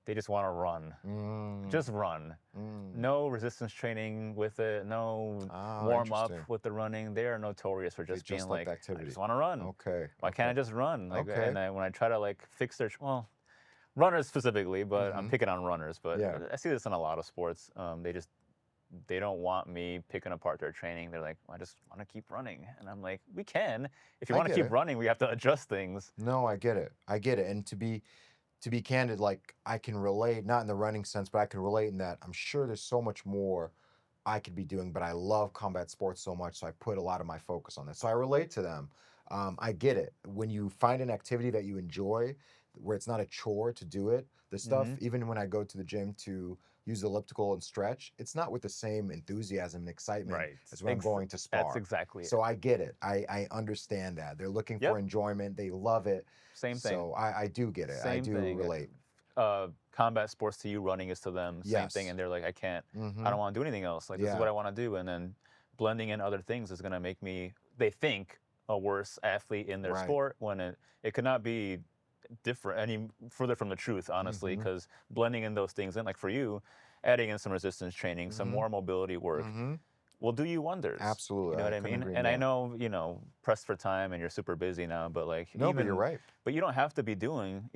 [SPEAKER 2] they just want to run,
[SPEAKER 1] Mm,
[SPEAKER 2] just run.
[SPEAKER 1] mm.
[SPEAKER 2] No resistance training with it, no
[SPEAKER 1] Oh,
[SPEAKER 2] warm up
[SPEAKER 1] interesting.
[SPEAKER 2] with the running. They are notorious for
[SPEAKER 1] They
[SPEAKER 2] just being
[SPEAKER 1] just like
[SPEAKER 2] like,
[SPEAKER 1] the
[SPEAKER 2] I just
[SPEAKER 1] activity.
[SPEAKER 2] want to run.
[SPEAKER 1] Okay.
[SPEAKER 2] Why can't I
[SPEAKER 1] Okay.
[SPEAKER 2] just run? Like,
[SPEAKER 1] Okay.
[SPEAKER 2] and when I try to like fix well, runners specifically, but I'm
[SPEAKER 1] Mm-hmm.
[SPEAKER 2] picking on runners. But
[SPEAKER 1] Yeah.
[SPEAKER 2] I see this in a lot of sports. They don't want me picking apart their training. They're like, I just want to keep running, and I'm like, we can. If you
[SPEAKER 1] I
[SPEAKER 2] want to
[SPEAKER 1] get
[SPEAKER 2] keep
[SPEAKER 1] it.
[SPEAKER 2] running, we have to adjust things.
[SPEAKER 1] No, I get it. I get it. And to be candid, like I can relate, not in the running sense, but I can relate in that I'm sure there's so much more I could be doing, but I love combat sports so much, so I put a lot of my focus on this. So I relate to them. I get it. When you find an activity that you enjoy, where it's not a chore to do it, the stuff,
[SPEAKER 2] Hmm.
[SPEAKER 1] even when I go to the gym to use the elliptical and stretch, it's not with the same enthusiasm and excitement
[SPEAKER 2] Right.
[SPEAKER 1] as when I'm going to
[SPEAKER 2] That's
[SPEAKER 1] spar.
[SPEAKER 2] exactly it.
[SPEAKER 1] So I get it. I understand that. They're looking for
[SPEAKER 2] Yep.
[SPEAKER 1] enjoyment. They love it.
[SPEAKER 2] Same thing.
[SPEAKER 1] So I do get it. I
[SPEAKER 2] Same
[SPEAKER 1] do
[SPEAKER 2] thing.
[SPEAKER 1] relate.
[SPEAKER 2] Combat sports to you, running is to them. Same thing,
[SPEAKER 1] Yes.
[SPEAKER 2] and they're like, I can't. I
[SPEAKER 1] Mm-hmm.
[SPEAKER 2] don't want to do anything else. Like this is
[SPEAKER 1] Yeah.
[SPEAKER 2] what I want to do, and then blending in other things is gonna make me. They think a worse athlete in their
[SPEAKER 1] Right.
[SPEAKER 2] sport when it could not be different any further from the truth, honestly,
[SPEAKER 1] Mm-hmm.
[SPEAKER 2] because blending in those things in, like for you, adding in some resistance training, some
[SPEAKER 1] Mm-hmm.
[SPEAKER 2] more mobility work
[SPEAKER 1] Mm-hmm.
[SPEAKER 2] will do you wonders. You
[SPEAKER 1] Absolutely.
[SPEAKER 2] know what
[SPEAKER 1] I
[SPEAKER 2] I
[SPEAKER 1] couldn't
[SPEAKER 2] mean?
[SPEAKER 1] agree
[SPEAKER 2] And I
[SPEAKER 1] more.
[SPEAKER 2] know, pressed for time and you're super busy now, but like
[SPEAKER 1] No, but you're right.
[SPEAKER 2] but you don't have to be doing,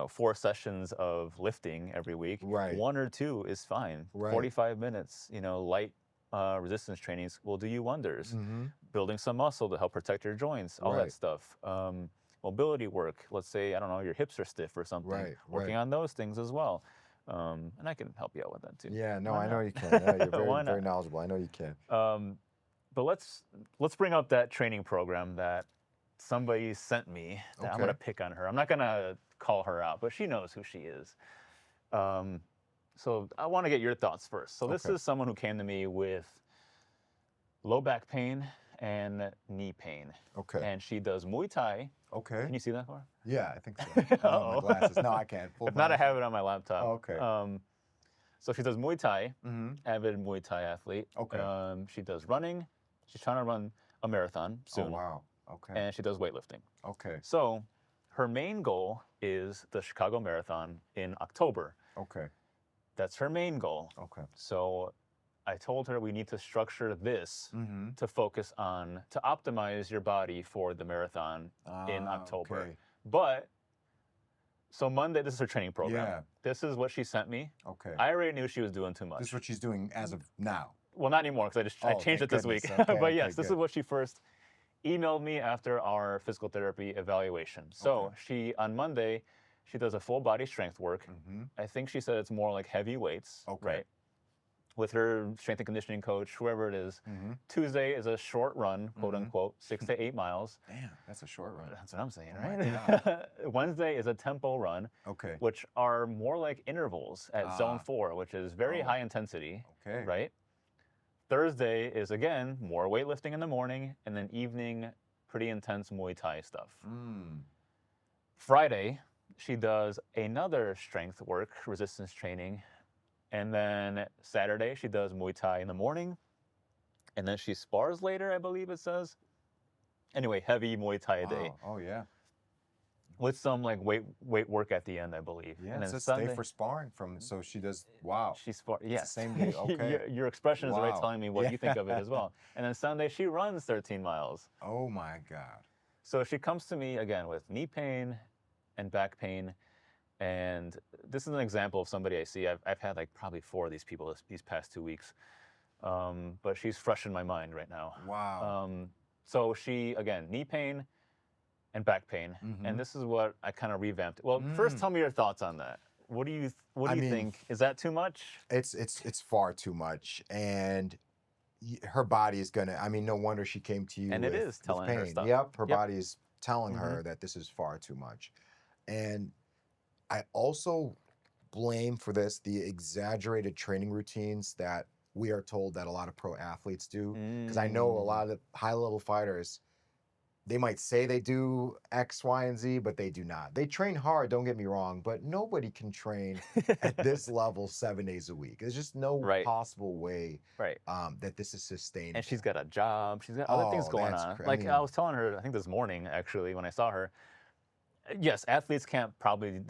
[SPEAKER 2] 4 sessions of lifting every week.
[SPEAKER 1] Right.
[SPEAKER 2] 1 or 2 is fine.
[SPEAKER 1] Right.
[SPEAKER 2] 45 minutes, light resistance trainings will do you wonders.
[SPEAKER 1] Mm-hmm.
[SPEAKER 2] Building some muscle to help protect your joints, all that
[SPEAKER 1] Right.
[SPEAKER 2] stuff. Mobility work. Let's say, I don't know, your hips are stiff or something.
[SPEAKER 1] Right.
[SPEAKER 2] Working
[SPEAKER 1] Right.
[SPEAKER 2] on those things as well. And I can help you out with that too.
[SPEAKER 1] Yeah, no,
[SPEAKER 2] Why
[SPEAKER 1] I know
[SPEAKER 2] not?
[SPEAKER 1] you can. Yeah, you're very,
[SPEAKER 2] Why
[SPEAKER 1] very
[SPEAKER 2] not?
[SPEAKER 1] knowledgeable. I know you can.
[SPEAKER 2] But let's bring up that training program that somebody sent me that I'm
[SPEAKER 1] Okay.
[SPEAKER 2] gonna pick on her. I'm not gonna call her out, but she knows who she is. Um, so I want to get your thoughts first. So this
[SPEAKER 1] Okay.
[SPEAKER 2] is someone who came to me with low back pain and knee pain,
[SPEAKER 1] Okay.
[SPEAKER 2] and she does Muay Thai.
[SPEAKER 1] Okay.
[SPEAKER 2] Can you see that far?
[SPEAKER 1] Yeah, I think so. I don't have my
[SPEAKER 2] Uh-oh.
[SPEAKER 1] glasses. No, I can't. Full
[SPEAKER 2] If not, I
[SPEAKER 1] blind.
[SPEAKER 2] have it on my laptop.
[SPEAKER 1] Oh, okay.
[SPEAKER 2] So she does Muay Thai,
[SPEAKER 1] Mm-hmm.
[SPEAKER 2] avid Muay Thai athlete.
[SPEAKER 1] Okay.
[SPEAKER 2] She does running. She's trying to run a marathon
[SPEAKER 1] Oh,
[SPEAKER 2] soon,
[SPEAKER 1] wow. Okay.
[SPEAKER 2] and she does weightlifting.
[SPEAKER 1] Okay.
[SPEAKER 2] So her main goal is the Chicago Marathon in October.
[SPEAKER 1] Okay.
[SPEAKER 2] That's her main goal.
[SPEAKER 1] Okay.
[SPEAKER 2] So I told her we need to structure this
[SPEAKER 1] Mm-hmm.
[SPEAKER 2] to focus on, to optimize your body for the marathon in October.
[SPEAKER 1] Okay.
[SPEAKER 2] But, so Monday, this is her training program.
[SPEAKER 1] Yeah.
[SPEAKER 2] This is what she sent me.
[SPEAKER 1] Okay.
[SPEAKER 2] I already knew she was doing too much.
[SPEAKER 1] This is what she's doing as of now.
[SPEAKER 2] Well, not anymore, because I
[SPEAKER 1] Oh,
[SPEAKER 2] changed it
[SPEAKER 1] thank
[SPEAKER 2] this week.
[SPEAKER 1] goodness. Okay,
[SPEAKER 2] But yes,
[SPEAKER 1] okay,
[SPEAKER 2] this is
[SPEAKER 1] good.
[SPEAKER 2] what she first emailed me after our physical therapy evaluation. So
[SPEAKER 1] Okay.
[SPEAKER 2] on Monday, she does a full body strength work.
[SPEAKER 1] Mm-hmm.
[SPEAKER 2] I think she said it's more like heavy weights,
[SPEAKER 1] Okay.
[SPEAKER 2] right? With her strength and conditioning coach, whoever it is.
[SPEAKER 1] Mm-hmm.
[SPEAKER 2] Tuesday is a short run, quote
[SPEAKER 1] Mhm.
[SPEAKER 2] unquote, 6 to 8 miles.
[SPEAKER 1] Damn, that's a short run.
[SPEAKER 2] That's what I'm saying,
[SPEAKER 1] Oh my
[SPEAKER 2] right? Wednesday is a tempo run,
[SPEAKER 1] Okay.
[SPEAKER 2] which are more like intervals at zone
[SPEAKER 1] Ah.
[SPEAKER 2] 4, which is very
[SPEAKER 1] Oh.
[SPEAKER 2] high intensity,
[SPEAKER 1] Okay.
[SPEAKER 2] right? Thursday is, again, more weightlifting in the morning, and then evening, pretty intense Muay Thai stuff.
[SPEAKER 1] Mm.
[SPEAKER 2] Friday, she does another strength work, resistance training. And then Saturday, she does Muay Thai in the morning. And then she spars later, I believe it says. Anyway, heavy Muay Thai day
[SPEAKER 1] Wow. Oh, yeah.
[SPEAKER 2] with some like weight work at the end, I believe.
[SPEAKER 1] Yeah,
[SPEAKER 2] And
[SPEAKER 1] it's
[SPEAKER 2] then
[SPEAKER 1] a
[SPEAKER 2] Sunday,
[SPEAKER 1] day for sparring from, so she does, wow.
[SPEAKER 2] she spars.
[SPEAKER 1] the
[SPEAKER 2] Yes.
[SPEAKER 1] same day, okay.
[SPEAKER 2] Your expression is already
[SPEAKER 1] Wow.
[SPEAKER 2] telling me what you think of it as well. And then Sunday, she runs 13 miles.
[SPEAKER 1] Oh, my God.
[SPEAKER 2] So she comes to me again with knee pain and back pain. And this is an example of somebody I see. I've had like probably 4 of these people these past 2 weeks. But she's fresh in my mind right now.
[SPEAKER 1] Wow.
[SPEAKER 2] So she, again, knee pain and back pain.
[SPEAKER 1] Mhm.
[SPEAKER 2] And this is what I kind of revamped. Well, first tell me your thoughts on that. What do you
[SPEAKER 1] I mean,
[SPEAKER 2] think? Is that too much?
[SPEAKER 1] It's far too much, and her body is gonna. I mean, no wonder she came to you.
[SPEAKER 2] And it is
[SPEAKER 1] with
[SPEAKER 2] telling her
[SPEAKER 1] pain.
[SPEAKER 2] stuff.
[SPEAKER 1] Yep, her
[SPEAKER 2] Yep.
[SPEAKER 1] body is telling
[SPEAKER 2] Mhm.
[SPEAKER 1] her that this is far too much, and I also blame for this the exaggerated training routines that we are told that a lot of pro athletes do. Because I know a lot of high level fighters, they might say they do X, Y, and Z, but they do not. They train hard, don't get me wrong, but nobody can train at this level 7 days a week. There's just no
[SPEAKER 2] Right.
[SPEAKER 1] possible way
[SPEAKER 2] Right.
[SPEAKER 1] that this is sustainable.
[SPEAKER 2] And she's got a job. She's got other things
[SPEAKER 1] Oh,
[SPEAKER 2] going
[SPEAKER 1] that's
[SPEAKER 2] on.
[SPEAKER 1] I mean,
[SPEAKER 2] I was telling her, I think this morning actually, when I saw her. Yes, athletes can't probably.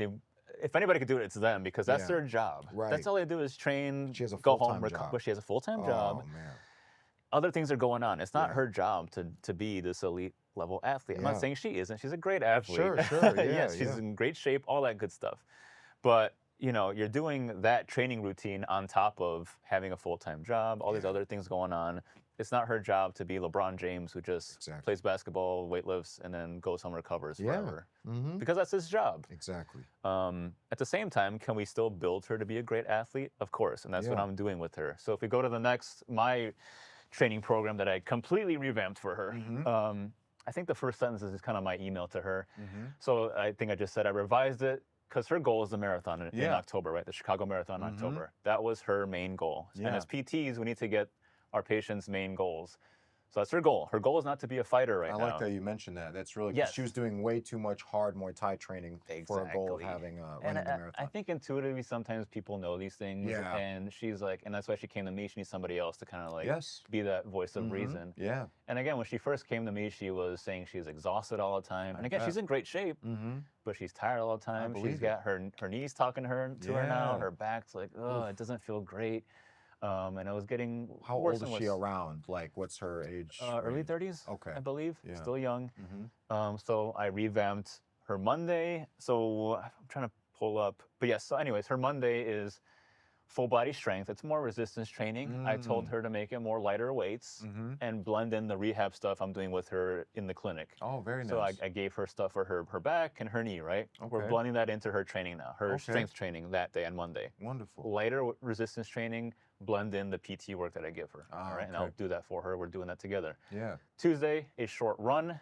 [SPEAKER 2] If anybody could do it, it's them because that's
[SPEAKER 1] Yeah.
[SPEAKER 2] their job.
[SPEAKER 1] Right.
[SPEAKER 2] That's all they do is train,
[SPEAKER 1] She has a
[SPEAKER 2] go home,
[SPEAKER 1] full-time
[SPEAKER 2] recover.
[SPEAKER 1] job.
[SPEAKER 2] But she has a full-time
[SPEAKER 1] oh
[SPEAKER 2] job.
[SPEAKER 1] man.
[SPEAKER 2] Other things are going on. It's not
[SPEAKER 1] Yeah.
[SPEAKER 2] her job to be this elite level athlete. I'm
[SPEAKER 1] Yeah.
[SPEAKER 2] not saying she isn't. She's a great athlete.
[SPEAKER 1] Sure, sure, yeah,
[SPEAKER 2] Yes, she's
[SPEAKER 1] yeah.
[SPEAKER 2] in great shape, all that good stuff. But you're doing that training routine on top of having a full-time job, all these
[SPEAKER 1] Yeah.
[SPEAKER 2] other things going on. It's not her job to be LeBron James who just
[SPEAKER 1] Exactly.
[SPEAKER 2] plays basketball, weightlifts, and then goes home and recovers
[SPEAKER 1] Yeah.
[SPEAKER 2] forever.
[SPEAKER 1] Mm-hmm.
[SPEAKER 2] Because that's his job.
[SPEAKER 1] Exactly.
[SPEAKER 2] At the same time, can we still build her to be a great athlete? Of course, and that's what
[SPEAKER 1] Yeah.
[SPEAKER 2] I'm doing with her. So if we go to my training program that I completely revamped for her,
[SPEAKER 1] Mhm.
[SPEAKER 2] I think the first sentence is kind of my email to her.
[SPEAKER 1] Mm-hmm.
[SPEAKER 2] So I think I just said I revised it because her goal is the marathon in
[SPEAKER 1] Yeah.
[SPEAKER 2] October, right? The Chicago Marathon in
[SPEAKER 1] Mhm.
[SPEAKER 2] October. That was her main goal. And
[SPEAKER 1] Yeah.
[SPEAKER 2] as PTs, we need to get our patients' main goals. So that's her goal. Her goal is not to be a fighter
[SPEAKER 1] I
[SPEAKER 2] right
[SPEAKER 1] like
[SPEAKER 2] now.
[SPEAKER 1] that you mentioned that. That's really because she was
[SPEAKER 2] Yes,
[SPEAKER 1] doing way too much hard Muay Thai training for a goal of
[SPEAKER 2] exactly.
[SPEAKER 1] having
[SPEAKER 2] And
[SPEAKER 1] running the
[SPEAKER 2] I
[SPEAKER 1] marathon.
[SPEAKER 2] think intuitively sometimes people know these things,
[SPEAKER 1] Yeah.
[SPEAKER 2] and she's like, and that's why she came to me. She needs somebody else to kind of like
[SPEAKER 1] Yes.
[SPEAKER 2] be that voice of
[SPEAKER 1] Mm-hmm.
[SPEAKER 2] reason.
[SPEAKER 1] Yeah.
[SPEAKER 2] And again, when she first came to me, she was saying she's exhausted all the time.
[SPEAKER 1] I
[SPEAKER 2] And again,
[SPEAKER 1] bet.
[SPEAKER 2] she's in great shape,
[SPEAKER 1] Mm-hmm.
[SPEAKER 2] but she's tired all the
[SPEAKER 1] I
[SPEAKER 2] time. She's
[SPEAKER 1] believe it.
[SPEAKER 2] got her knees talking to her now.
[SPEAKER 1] Yeah.
[SPEAKER 2] Her back's like, oh,
[SPEAKER 1] Oof.
[SPEAKER 2] it doesn't feel great. And it was getting
[SPEAKER 1] How
[SPEAKER 2] worse
[SPEAKER 1] old is
[SPEAKER 2] and
[SPEAKER 1] she
[SPEAKER 2] worse.
[SPEAKER 1] around? Like, what's her age
[SPEAKER 2] Early
[SPEAKER 1] range?
[SPEAKER 2] 30s,
[SPEAKER 1] Okay.
[SPEAKER 2] I believe.
[SPEAKER 1] Yeah.
[SPEAKER 2] Still young.
[SPEAKER 1] Mm-hmm.
[SPEAKER 2] So I revamped her Monday. So I'm trying to pull up. But yes, so anyways, her Monday is full body strength. It's more resistance training. I told her to make it more lighter weights
[SPEAKER 1] Mm-hmm.
[SPEAKER 2] and blend in the rehab stuff I'm doing with her in the clinic.
[SPEAKER 1] Oh, very
[SPEAKER 2] So
[SPEAKER 1] nice.
[SPEAKER 2] I gave her stuff for her back and her knee, right? We're
[SPEAKER 1] Okay.
[SPEAKER 2] blending that into her training now, her
[SPEAKER 1] Okay.
[SPEAKER 2] strength training that day on Monday.
[SPEAKER 1] Wonderful.
[SPEAKER 2] Lighter resistance training, blend in the PT work that I give her.
[SPEAKER 1] Ah,
[SPEAKER 2] All right. And
[SPEAKER 1] okay.
[SPEAKER 2] I'll do that for her. We're doing that together.
[SPEAKER 1] Yeah.
[SPEAKER 2] Tuesday, a short run.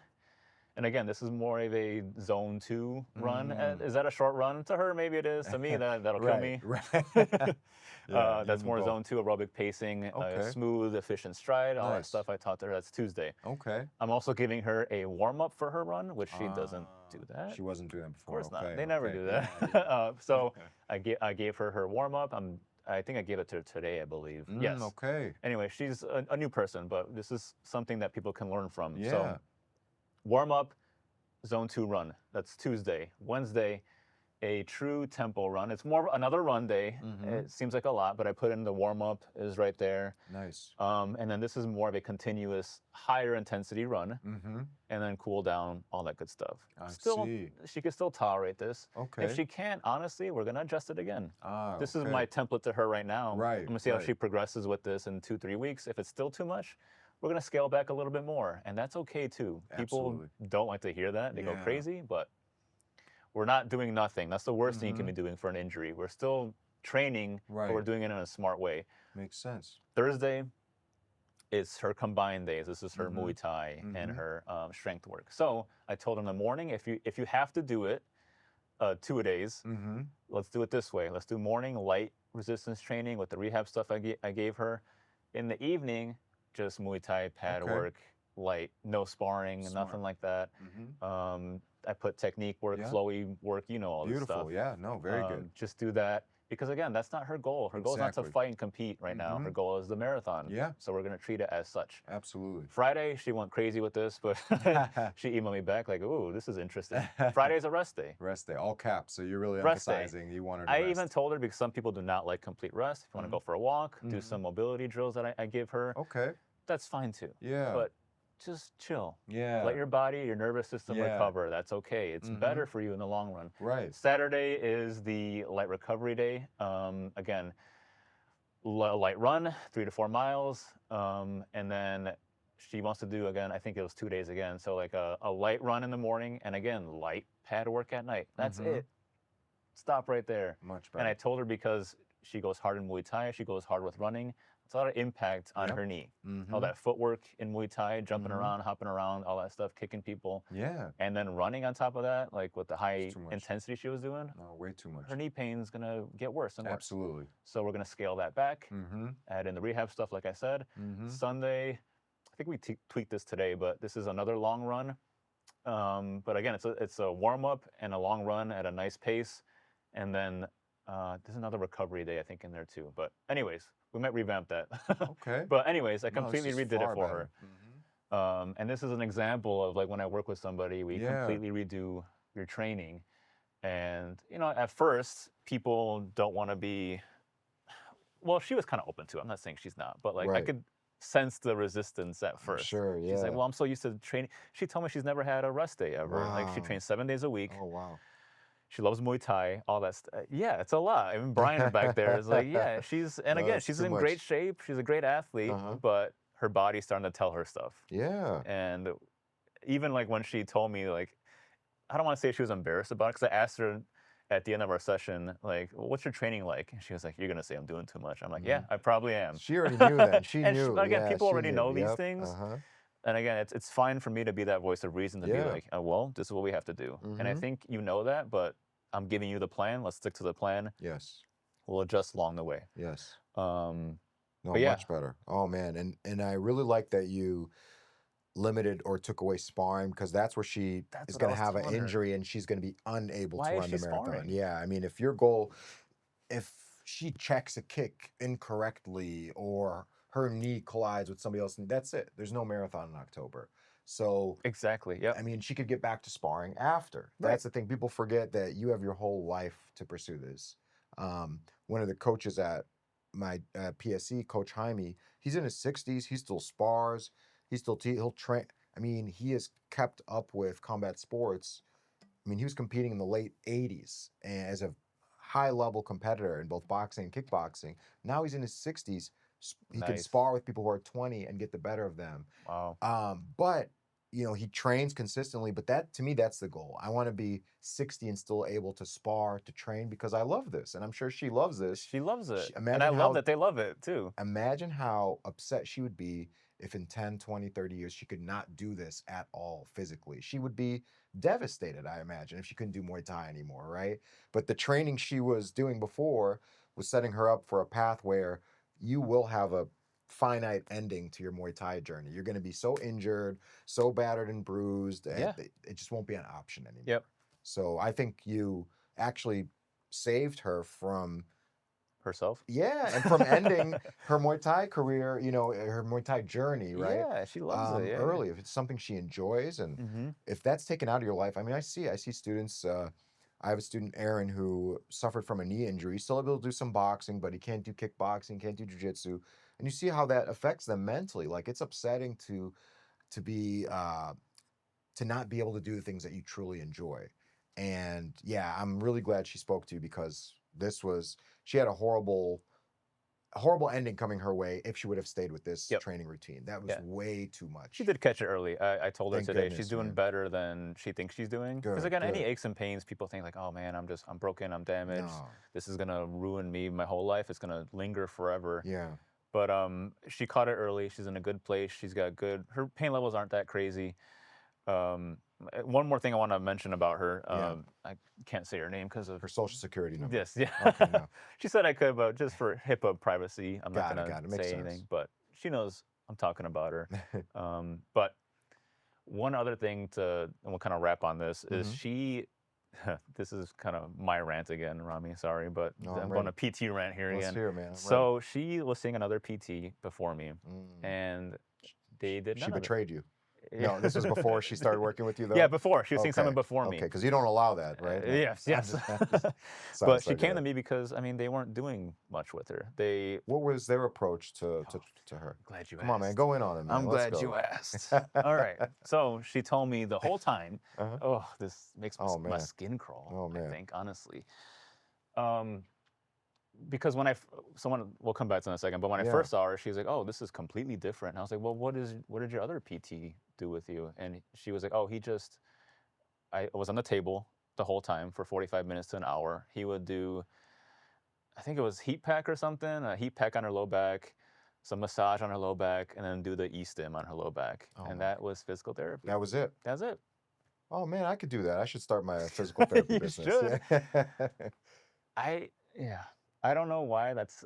[SPEAKER 2] And again, this is more of a zone 2 run. Is that a short run? To her, maybe it is. To me, that'll kill me.
[SPEAKER 1] Right. Yeah.
[SPEAKER 2] That's more zone 2 aerobic pacing,
[SPEAKER 1] Okay.
[SPEAKER 2] smooth, efficient stride, all that
[SPEAKER 1] Nice.
[SPEAKER 2] stuff I taught her. That's Tuesday.
[SPEAKER 1] Okay.
[SPEAKER 2] I'm also giving her a warm up for her run, which she doesn't do that.
[SPEAKER 1] She wasn't doing that
[SPEAKER 2] Of
[SPEAKER 1] before.
[SPEAKER 2] course not.
[SPEAKER 1] Okay.
[SPEAKER 2] They never
[SPEAKER 1] Okay.
[SPEAKER 2] do that.
[SPEAKER 1] Yeah.
[SPEAKER 2] So I gave her her warm up. I think I gave it to her today, I believe. Yes.
[SPEAKER 1] Okay.
[SPEAKER 2] Anyway, she's a new person, but this is something that people can learn from.
[SPEAKER 1] Yeah.
[SPEAKER 2] So warm up, zone 2 run. That's Tuesday. Wednesday, a true tempo run. It's more of another run day. It seems like a lot, but I put in the warm up is right there.
[SPEAKER 1] Nice.
[SPEAKER 2] And then this is more of a continuous higher intensity run, and then cool down, all that good stuff.
[SPEAKER 1] I
[SPEAKER 2] Still,
[SPEAKER 1] see.
[SPEAKER 2] she can still tolerate this.
[SPEAKER 1] Okay.
[SPEAKER 2] If she can't, honestly, we're gonna adjust it again. This is
[SPEAKER 1] Okay.
[SPEAKER 2] my template to her right now.
[SPEAKER 1] Right,
[SPEAKER 2] I'm gonna see how
[SPEAKER 1] right.
[SPEAKER 2] she progresses with this in 2-3 weeks. If it's still too much, we're gonna scale back a little bit more, and that's okay too. People
[SPEAKER 1] Absolutely.
[SPEAKER 2] don't like to hear that; they go
[SPEAKER 1] Yeah.
[SPEAKER 2] crazy. But we're not doing nothing. That's the worst thing you can be doing for an injury. We're still training, but we're
[SPEAKER 1] Right.
[SPEAKER 2] doing it in a smart way.
[SPEAKER 1] Makes sense.
[SPEAKER 2] Thursday, it's her combined days. This is her Muay Thai and her strength work. So I told her in the morning, if you have to do it 2 days, let's do it this way. Let's do morning light resistance training with the rehab stuff I gave her. In the evening, just Muay Thai pad
[SPEAKER 1] Okay.
[SPEAKER 2] work, light, no sparring,
[SPEAKER 1] Smart.
[SPEAKER 2] nothing like that. I put technique work,
[SPEAKER 1] Yeah.
[SPEAKER 2] flowy work, all this stuff.
[SPEAKER 1] Beautiful. Yeah. No. Very good.
[SPEAKER 2] Just do that. Because again, that's not her goal. Her goal is not to
[SPEAKER 1] Exactly.
[SPEAKER 2] fight and compete right now. Her goal is the marathon.
[SPEAKER 1] Yeah.
[SPEAKER 2] So we're gonna treat it as such.
[SPEAKER 1] Absolutely.
[SPEAKER 2] Friday, she went crazy with this, but she emailed me back like, "Ooh, this is interesting." Friday's a rest day.
[SPEAKER 1] Rest day. All caps. So you're really
[SPEAKER 2] Rest day.
[SPEAKER 1] emphasizing you want her to
[SPEAKER 2] I
[SPEAKER 1] rest.
[SPEAKER 2] even told her because some people do not like complete rest. If you want to go for a walk, do some mobility drills that I give her,
[SPEAKER 1] Okay.
[SPEAKER 2] that's fine too.
[SPEAKER 1] Yeah.
[SPEAKER 2] But just chill.
[SPEAKER 1] Yeah.
[SPEAKER 2] Let your body, your nervous system
[SPEAKER 1] Yeah.
[SPEAKER 2] recover. That's okay. It's better for you in the long run.
[SPEAKER 1] Right.
[SPEAKER 2] Saturday is the light recovery day. Again, light run, 3 to 4 miles. And then she wants to do, again, I think it was 2 days again. So like a light run in the morning and again, light pad work at night. That's it. Stop right there.
[SPEAKER 1] Much better.
[SPEAKER 2] And I told her because she goes hard in Muay Thai, she goes hard with running. It's a lot of impact on her knee. All that footwork in Muay Thai, jumping around, hopping around, all that stuff, kicking people.
[SPEAKER 1] Yeah.
[SPEAKER 2] And then running on top of that, like with the high
[SPEAKER 1] too much.
[SPEAKER 2] intensity she was doing,
[SPEAKER 1] No, way too much.
[SPEAKER 2] her knee pain's gonna get worse and worse.
[SPEAKER 1] Absolutely.
[SPEAKER 2] So we're gonna scale that back, add in the rehab stuff, like I said. Sunday, I think we tweaked this today, but this is another long run. But again, it's a warm up and a long run at a nice pace, and then there's another recovery day I think in there too. But anyways, we might revamp that.
[SPEAKER 1] Okay.
[SPEAKER 2] But anyways, I
[SPEAKER 1] No, this
[SPEAKER 2] completely
[SPEAKER 1] is
[SPEAKER 2] redid it
[SPEAKER 1] far
[SPEAKER 2] for
[SPEAKER 1] better.
[SPEAKER 2] her. And this is an example of like when I work with somebody, we
[SPEAKER 1] Yeah.
[SPEAKER 2] completely redo your training. And at first, people don't want to be. Well, she was kind of open to it. I'm not saying she's not, but like I
[SPEAKER 1] Right.
[SPEAKER 2] could sense the resistance at first.
[SPEAKER 1] Sure,
[SPEAKER 2] She's like,
[SPEAKER 1] yeah.
[SPEAKER 2] well, I'm so used to training. She told me she's never had a rest day ever. Like she
[SPEAKER 1] Wow.
[SPEAKER 2] trains 7 days a week.
[SPEAKER 1] Oh, wow.
[SPEAKER 2] She loves Muay Thai, all that stuff. Yeah, it's a lot. Even Brian back there is like, yeah,
[SPEAKER 1] No,
[SPEAKER 2] again,
[SPEAKER 1] it's
[SPEAKER 2] she's
[SPEAKER 1] too
[SPEAKER 2] in great
[SPEAKER 1] much.
[SPEAKER 2] shape. She's a great athlete, but her body's starting to tell her stuff.
[SPEAKER 1] Yeah.
[SPEAKER 2] And even like when she told me, like, I don't want to say she was embarrassed about it because I asked her at the end of our session, like, well, what's your training like? And she was like, you're going to say I'm doing too much. I'm like, yeah, I probably am.
[SPEAKER 1] She already knew that. She
[SPEAKER 2] And
[SPEAKER 1] knew.
[SPEAKER 2] again,
[SPEAKER 1] Yeah,
[SPEAKER 2] people
[SPEAKER 1] she
[SPEAKER 2] already
[SPEAKER 1] knew.
[SPEAKER 2] know these
[SPEAKER 1] Yep.
[SPEAKER 2] things. And again, it's fine for me to be that voice of reason to be
[SPEAKER 1] Yeah.
[SPEAKER 2] like, oh, well, this is what we have to do. And I think you know that, but I'm giving you the plan. Let's stick to the plan.
[SPEAKER 1] Yes.
[SPEAKER 2] We'll adjust along the way.
[SPEAKER 1] Yes.
[SPEAKER 2] Um,
[SPEAKER 1] No,
[SPEAKER 2] But yeah.
[SPEAKER 1] much better. Oh man, and I really like that you limited or took away sparring, because that's where she
[SPEAKER 2] That's
[SPEAKER 1] is
[SPEAKER 2] what I
[SPEAKER 1] going to
[SPEAKER 2] was
[SPEAKER 1] have an
[SPEAKER 2] telling her.
[SPEAKER 1] injury and she's going to be unable to
[SPEAKER 2] Why is
[SPEAKER 1] run
[SPEAKER 2] she
[SPEAKER 1] the marathon.
[SPEAKER 2] sparring?
[SPEAKER 1] Yeah, I mean, if your goal, if she checks a kick incorrectly or her knee collides with somebody else, that's it. There's no marathon in October. So,
[SPEAKER 2] Exactly. Yep.
[SPEAKER 1] I mean, she could get back to sparring after.
[SPEAKER 2] Right.
[SPEAKER 1] That's the thing. People forget that you have your whole life to pursue this. One of the coaches at my PSC, Coach Jaime, he's in his 60s. He still spars. He'll train. I mean, he has kept up with combat sports. I mean, he was competing in the late 80s as a high level competitor in both boxing and kickboxing. Now he's in his 60s. He can
[SPEAKER 2] Nice.
[SPEAKER 1] spar with people who are 20 and get the better of them.
[SPEAKER 2] Wow.
[SPEAKER 1] But he trains consistently. But that, to me, that's the goal. I want to be 60 and still able to spar, to train, because I love this, and I'm sure she loves this.
[SPEAKER 2] She loves it. And I
[SPEAKER 1] Imagine
[SPEAKER 2] love
[SPEAKER 1] how
[SPEAKER 2] that they love it too.
[SPEAKER 1] imagine how upset she would be if in 10, 20, 30 years she could not do this at all physically. She would be devastated, I imagine, if she couldn't do Muay Thai anymore, right? But the training she was doing before was setting her up for a path where you will have a finite ending to your Muay Thai journey. You're going to be so injured, so battered and bruised, and
[SPEAKER 2] Yeah.
[SPEAKER 1] it just won't be an option anymore.
[SPEAKER 2] Yep.
[SPEAKER 1] So I think you actually saved her from
[SPEAKER 2] Herself.
[SPEAKER 1] and from ending her Muay Thai career, her Muay Thai journey, right?
[SPEAKER 2] Yeah, she loves it. Yeah.
[SPEAKER 1] Early, if it's something she enjoys, and
[SPEAKER 2] Mm-hmm.
[SPEAKER 1] if that's taken out of your life, I mean, I see students. I have a student, Aaron, who suffered from a knee injury. He's still able to do some boxing, but he can't do kickboxing, can't do jujitsu, and you see how that affects them mentally. Like, it's upsetting to be to not be able to do the things that you truly enjoy. And yeah, I'm really glad she spoke to you, because she had a horrible ending coming her way if she would have stayed with this
[SPEAKER 2] Yep.
[SPEAKER 1] training routine. That was
[SPEAKER 2] Yeah.
[SPEAKER 1] way too much.
[SPEAKER 2] She did catch it early. I told her
[SPEAKER 1] Thank
[SPEAKER 2] today
[SPEAKER 1] goodness,
[SPEAKER 2] she's doing
[SPEAKER 1] man.
[SPEAKER 2] better than she thinks she's doing. Because
[SPEAKER 1] Good,
[SPEAKER 2] again, any
[SPEAKER 1] good.
[SPEAKER 2] aches and pains, people think like, oh man, I'm broken, I'm damaged.
[SPEAKER 1] No.
[SPEAKER 2] This is gonna ruin me my whole life. It's gonna linger forever.
[SPEAKER 1] Yeah.
[SPEAKER 2] But she caught it early. She's in a good place. She's got good. Her pain levels aren't that crazy. One more thing I want to mention about her.
[SPEAKER 1] Yeah.
[SPEAKER 2] I can't say her name because of
[SPEAKER 1] Her social security number.
[SPEAKER 2] yes. Yeah.
[SPEAKER 1] Okay, no.
[SPEAKER 2] She said I could, but just for HIPAA privacy, I'm not
[SPEAKER 1] Got it,
[SPEAKER 2] gonna
[SPEAKER 1] makes
[SPEAKER 2] say
[SPEAKER 1] sense.
[SPEAKER 2] anything. But she knows I'm talking about her. But one other thing and we'll kind of wrap on this, is she. This is kind of my rant again, Ramy. Sorry, but
[SPEAKER 1] No,
[SPEAKER 2] I'm
[SPEAKER 1] I'm
[SPEAKER 2] going
[SPEAKER 1] ready.
[SPEAKER 2] to PT rant here
[SPEAKER 1] Let's
[SPEAKER 2] again.
[SPEAKER 1] hear it, man. I'm
[SPEAKER 2] So she was seeing another PT before me,
[SPEAKER 1] ready.
[SPEAKER 2] and they did
[SPEAKER 1] She
[SPEAKER 2] none of it.
[SPEAKER 1] betrayed you.
[SPEAKER 2] Yeah.
[SPEAKER 1] No, this was before she started working with you, though?
[SPEAKER 2] Yeah, before. She was seeing someone
[SPEAKER 1] Okay,
[SPEAKER 2] before me.
[SPEAKER 1] Okay, because you don't allow that, right? No,
[SPEAKER 2] Yes,
[SPEAKER 1] I'm
[SPEAKER 2] yes.
[SPEAKER 1] sorry,
[SPEAKER 2] But she
[SPEAKER 1] go
[SPEAKER 2] came to
[SPEAKER 1] ahead.
[SPEAKER 2] me because, I mean, they weren't doing much with her.
[SPEAKER 1] What was their approach to her?
[SPEAKER 2] Glad you
[SPEAKER 1] Come on, man,
[SPEAKER 2] asked.
[SPEAKER 1] go in on it, man.
[SPEAKER 2] I'm
[SPEAKER 1] Let's
[SPEAKER 2] glad
[SPEAKER 1] go.
[SPEAKER 2] you asked. All right. So she told me the whole time,
[SPEAKER 1] Uh-huh.
[SPEAKER 2] oh, this makes
[SPEAKER 1] Oh,
[SPEAKER 2] my
[SPEAKER 1] man.
[SPEAKER 2] skin crawl,
[SPEAKER 1] Oh, man.
[SPEAKER 2] I think, honestly. Because we'll come back to that in a second, but when I
[SPEAKER 1] Yeah.
[SPEAKER 2] first saw her, she was like, oh, this is completely different. And I was like, well, what did your other PT do with you? And she was like, oh, I was on the table the whole time for 45 minutes to an hour. He would do, I think it was heat pack or something, a heat pack on her low back, some massage on her low back, and then do the E-stim on her low back.
[SPEAKER 1] Oh,
[SPEAKER 2] And
[SPEAKER 1] my.
[SPEAKER 2] that was physical therapy.
[SPEAKER 1] That was it.
[SPEAKER 2] That's it.
[SPEAKER 1] Oh, man, I could do that. I should start my physical therapy
[SPEAKER 2] You
[SPEAKER 1] business.
[SPEAKER 2] should.
[SPEAKER 1] Yeah.
[SPEAKER 2] I don't know why that's,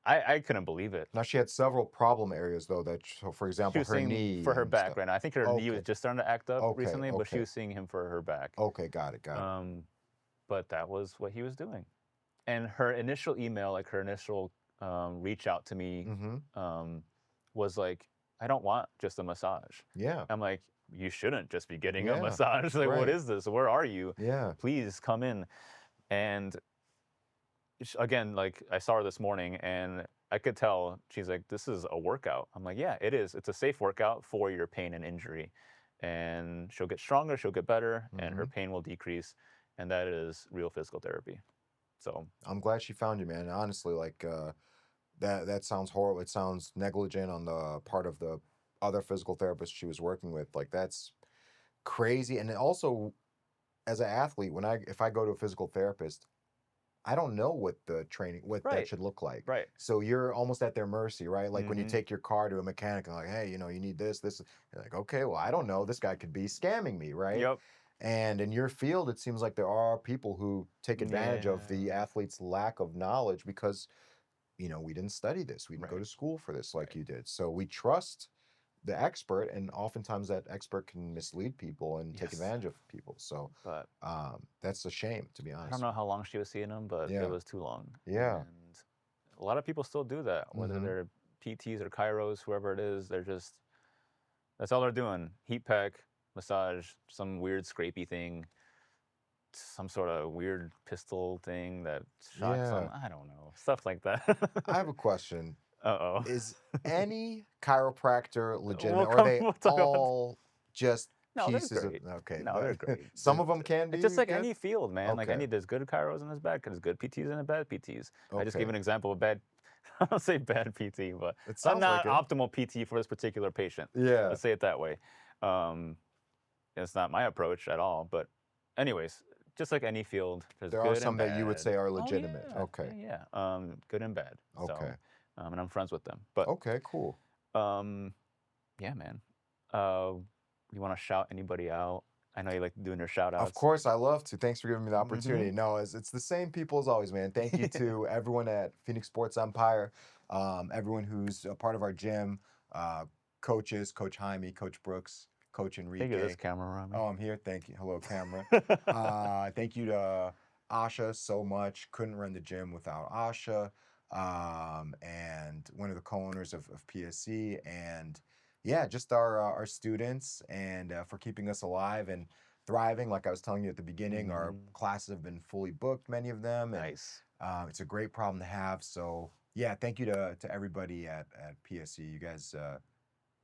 [SPEAKER 2] I couldn't believe it.
[SPEAKER 1] Now, she had several problem areas, though, so, for
[SPEAKER 2] She
[SPEAKER 1] example,
[SPEAKER 2] was
[SPEAKER 1] her
[SPEAKER 2] seeing
[SPEAKER 1] knee.
[SPEAKER 2] for her
[SPEAKER 1] and
[SPEAKER 2] back
[SPEAKER 1] stuff.
[SPEAKER 2] right now. I think her knee was
[SPEAKER 1] Okay.
[SPEAKER 2] just starting to act up
[SPEAKER 1] Okay,
[SPEAKER 2] recently, but she
[SPEAKER 1] okay.
[SPEAKER 2] was seeing him for her back.
[SPEAKER 1] Okay, got it.
[SPEAKER 2] But that was what he was doing. And her initial email, like her initial reach out to me,
[SPEAKER 1] Mm-hmm.
[SPEAKER 2] was like, I don't want just a massage.
[SPEAKER 1] Yeah.
[SPEAKER 2] I'm like, you shouldn't just be getting a
[SPEAKER 1] Yeah,
[SPEAKER 2] massage. Like, what
[SPEAKER 1] right.
[SPEAKER 2] is this? Where are you?
[SPEAKER 1] Yeah.
[SPEAKER 2] Please come in. And again, like I saw her this morning and I could tell she's like, this is a workout. I'm like, yeah, it is. It's a safe workout for your pain and injury. And she'll get stronger, she'll get better, and her pain will decrease. And that is real physical therapy. So
[SPEAKER 1] I'm glad she found you, man. Honestly, like that sounds horrible. It sounds negligent on the part of the other physical therapist she was working with. Like, that's crazy. And also, as an athlete, if I go to a physical therapist, I don't know what that
[SPEAKER 2] Right.
[SPEAKER 1] should look like.
[SPEAKER 2] Right.
[SPEAKER 1] So you're almost at their mercy, right? Like when you
[SPEAKER 2] Mhm.
[SPEAKER 1] take your car to a mechanic and like, hey, you need this. You're like, okay, well, I don't know. This guy could be scamming me, right?
[SPEAKER 2] Yep.
[SPEAKER 1] And in your field, it seems like there are people who take advantage of the
[SPEAKER 2] Yeah.
[SPEAKER 1] athlete's lack of knowledge because, we didn't study this. We didn't go
[SPEAKER 2] Right.
[SPEAKER 1] to school for this like
[SPEAKER 2] Right.
[SPEAKER 1] you did. So we trust the expert, and oftentimes that expert can mislead people and take
[SPEAKER 2] Yes.
[SPEAKER 1] advantage of people. So
[SPEAKER 2] But
[SPEAKER 1] that's a shame, to be
[SPEAKER 2] I don't
[SPEAKER 1] honest
[SPEAKER 2] know
[SPEAKER 1] with
[SPEAKER 2] how long she was seeing him, but
[SPEAKER 1] you.
[SPEAKER 2] it
[SPEAKER 1] Yeah.
[SPEAKER 2] was too long.
[SPEAKER 1] Yeah.
[SPEAKER 2] And a lot of people still do that, whether
[SPEAKER 1] Hmm.
[SPEAKER 2] they're PTs or chiros, whoever it is. They're just, that's all they're doing. Heat pack, massage, some weird scrapey thing, some sort of weird pistol thing that shocks
[SPEAKER 1] Yeah.
[SPEAKER 2] them. I don't know. Stuff like that.
[SPEAKER 1] I have a question.
[SPEAKER 2] Uh-oh.
[SPEAKER 1] Is any chiropractor legitimate,
[SPEAKER 2] We'll
[SPEAKER 1] or are
[SPEAKER 2] come,
[SPEAKER 1] they
[SPEAKER 2] we'll talk about
[SPEAKER 1] all just
[SPEAKER 2] No, they're
[SPEAKER 1] pieces of,
[SPEAKER 2] great.
[SPEAKER 1] okay,
[SPEAKER 2] No, they're great.
[SPEAKER 1] some of them can
[SPEAKER 2] It's
[SPEAKER 1] be
[SPEAKER 2] just like
[SPEAKER 1] good?
[SPEAKER 2] any field, man. Like
[SPEAKER 1] Okay.
[SPEAKER 2] any, there's good chiros and there's bad, there's good PTs and bad PTs. I just gave
[SPEAKER 1] Okay.
[SPEAKER 2] an example of bad, I don't say bad PT, but
[SPEAKER 1] It
[SPEAKER 2] a
[SPEAKER 1] sounds like
[SPEAKER 2] not
[SPEAKER 1] it.
[SPEAKER 2] optimal PT for this particular patient.
[SPEAKER 1] Yeah.
[SPEAKER 2] Let's say it that way. Um, it's not my approach at all. But anyways, just like any field, there's
[SPEAKER 1] There are
[SPEAKER 2] good and
[SPEAKER 1] some that you would
[SPEAKER 2] bad.
[SPEAKER 1] say are
[SPEAKER 2] Oh
[SPEAKER 1] legitimate.
[SPEAKER 2] yeah,
[SPEAKER 1] Okay.
[SPEAKER 2] yeah. Good and bad.
[SPEAKER 1] Okay.
[SPEAKER 2] So, and I'm friends with them. But
[SPEAKER 1] Okay, cool.
[SPEAKER 2] yeah, man. Uh, you want to shout anybody out? I know you like doing your shout
[SPEAKER 1] Of
[SPEAKER 2] outs.
[SPEAKER 1] course, I love to. Thanks for giving me the
[SPEAKER 2] Mm-hmm.
[SPEAKER 1] opportunity. No, it's the same people as always, man. Thank you to everyone at Phoenix Sports Empire, everyone who's a part of our gym, uh, coaches, Coach Jaime, Coach Brooks, Coach
[SPEAKER 2] Think of this
[SPEAKER 1] Enrique.
[SPEAKER 2] camera, Ramy.
[SPEAKER 1] Oh, I'm here. Thank you. Hello, camera. Thank you to Asha so much. Couldn't run the gym without Asha, and one of the co-owners of PSC, and yeah, just our students, and for keeping us alive and thriving. Like I was telling you at the beginning, our
[SPEAKER 2] Mhm.
[SPEAKER 1] classes have been fully booked, many of them, and
[SPEAKER 2] Nice.
[SPEAKER 1] it's a great problem to have. So yeah, thank you to everybody at PSC. You guys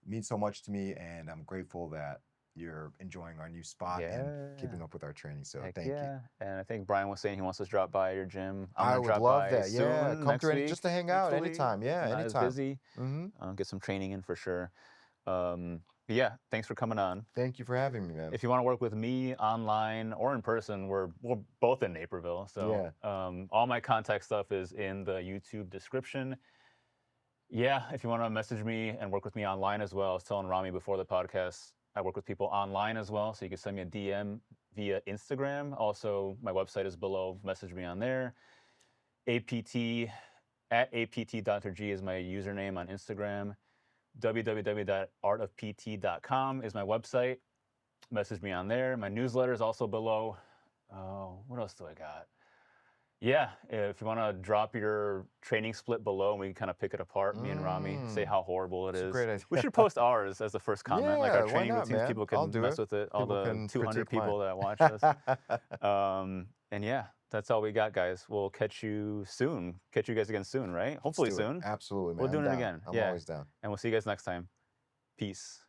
[SPEAKER 1] mean so much to me, and I'm grateful that you're enjoying our new spot and
[SPEAKER 2] Yeah.
[SPEAKER 1] keeping up with our training. So
[SPEAKER 2] Heck
[SPEAKER 1] thank you.
[SPEAKER 2] yeah. And I think Brian was saying he wants us to drop by your gym. I'm
[SPEAKER 1] I
[SPEAKER 2] going to
[SPEAKER 1] would
[SPEAKER 2] drop
[SPEAKER 1] love
[SPEAKER 2] by
[SPEAKER 1] that. Yeah,
[SPEAKER 2] soon,
[SPEAKER 1] come
[SPEAKER 2] next
[SPEAKER 1] through
[SPEAKER 2] week,
[SPEAKER 1] just to hang out
[SPEAKER 2] hopefully.
[SPEAKER 1] anytime. Yeah,
[SPEAKER 2] Not as
[SPEAKER 1] anytime.
[SPEAKER 2] busy.
[SPEAKER 1] Hmm.
[SPEAKER 2] Get some training in for sure. But yeah, thanks for coming on.
[SPEAKER 1] Thank you for having me, man.
[SPEAKER 2] If you want to work with me online or in person, we're both in Naperville. So
[SPEAKER 1] Yeah.
[SPEAKER 2] all my contact stuff is in the YouTube description. Yeah, if you want to message me and work with me online as well, I was telling Ramy before the podcast, I work with people online as well. So you can send me a DM via Instagram. Also, my website is below. Message me on there. APT at APT Dr. G is my username on Instagram. www.artofpt.com is my website. Message me on there. My newsletter is also below. What else do I got? Yeah, if you want to drop your training split below and we can kind of pick it apart, me and Ramy, say how horrible it
[SPEAKER 1] It's a
[SPEAKER 2] is.
[SPEAKER 1] great idea.
[SPEAKER 2] We should post ours as the first comment, like our
[SPEAKER 1] Yeah, why
[SPEAKER 2] training
[SPEAKER 1] not,
[SPEAKER 2] routines.
[SPEAKER 1] man?
[SPEAKER 2] People
[SPEAKER 1] I'll
[SPEAKER 2] can
[SPEAKER 1] do
[SPEAKER 2] mess
[SPEAKER 1] it.
[SPEAKER 2] with it, all
[SPEAKER 1] People
[SPEAKER 2] the
[SPEAKER 1] can
[SPEAKER 2] 200
[SPEAKER 1] critique mine.
[SPEAKER 2] people that watch us. And yeah, that's all we got, guys. We'll catch you soon. Catch you guys again soon, right? Hopefully
[SPEAKER 1] Let's do it.
[SPEAKER 2] soon.
[SPEAKER 1] Absolutely, man.
[SPEAKER 2] We're
[SPEAKER 1] I'm
[SPEAKER 2] doing it
[SPEAKER 1] down.
[SPEAKER 2] again.
[SPEAKER 1] I'm
[SPEAKER 2] Yeah.
[SPEAKER 1] always down.
[SPEAKER 2] And we'll see you guys next time. Peace.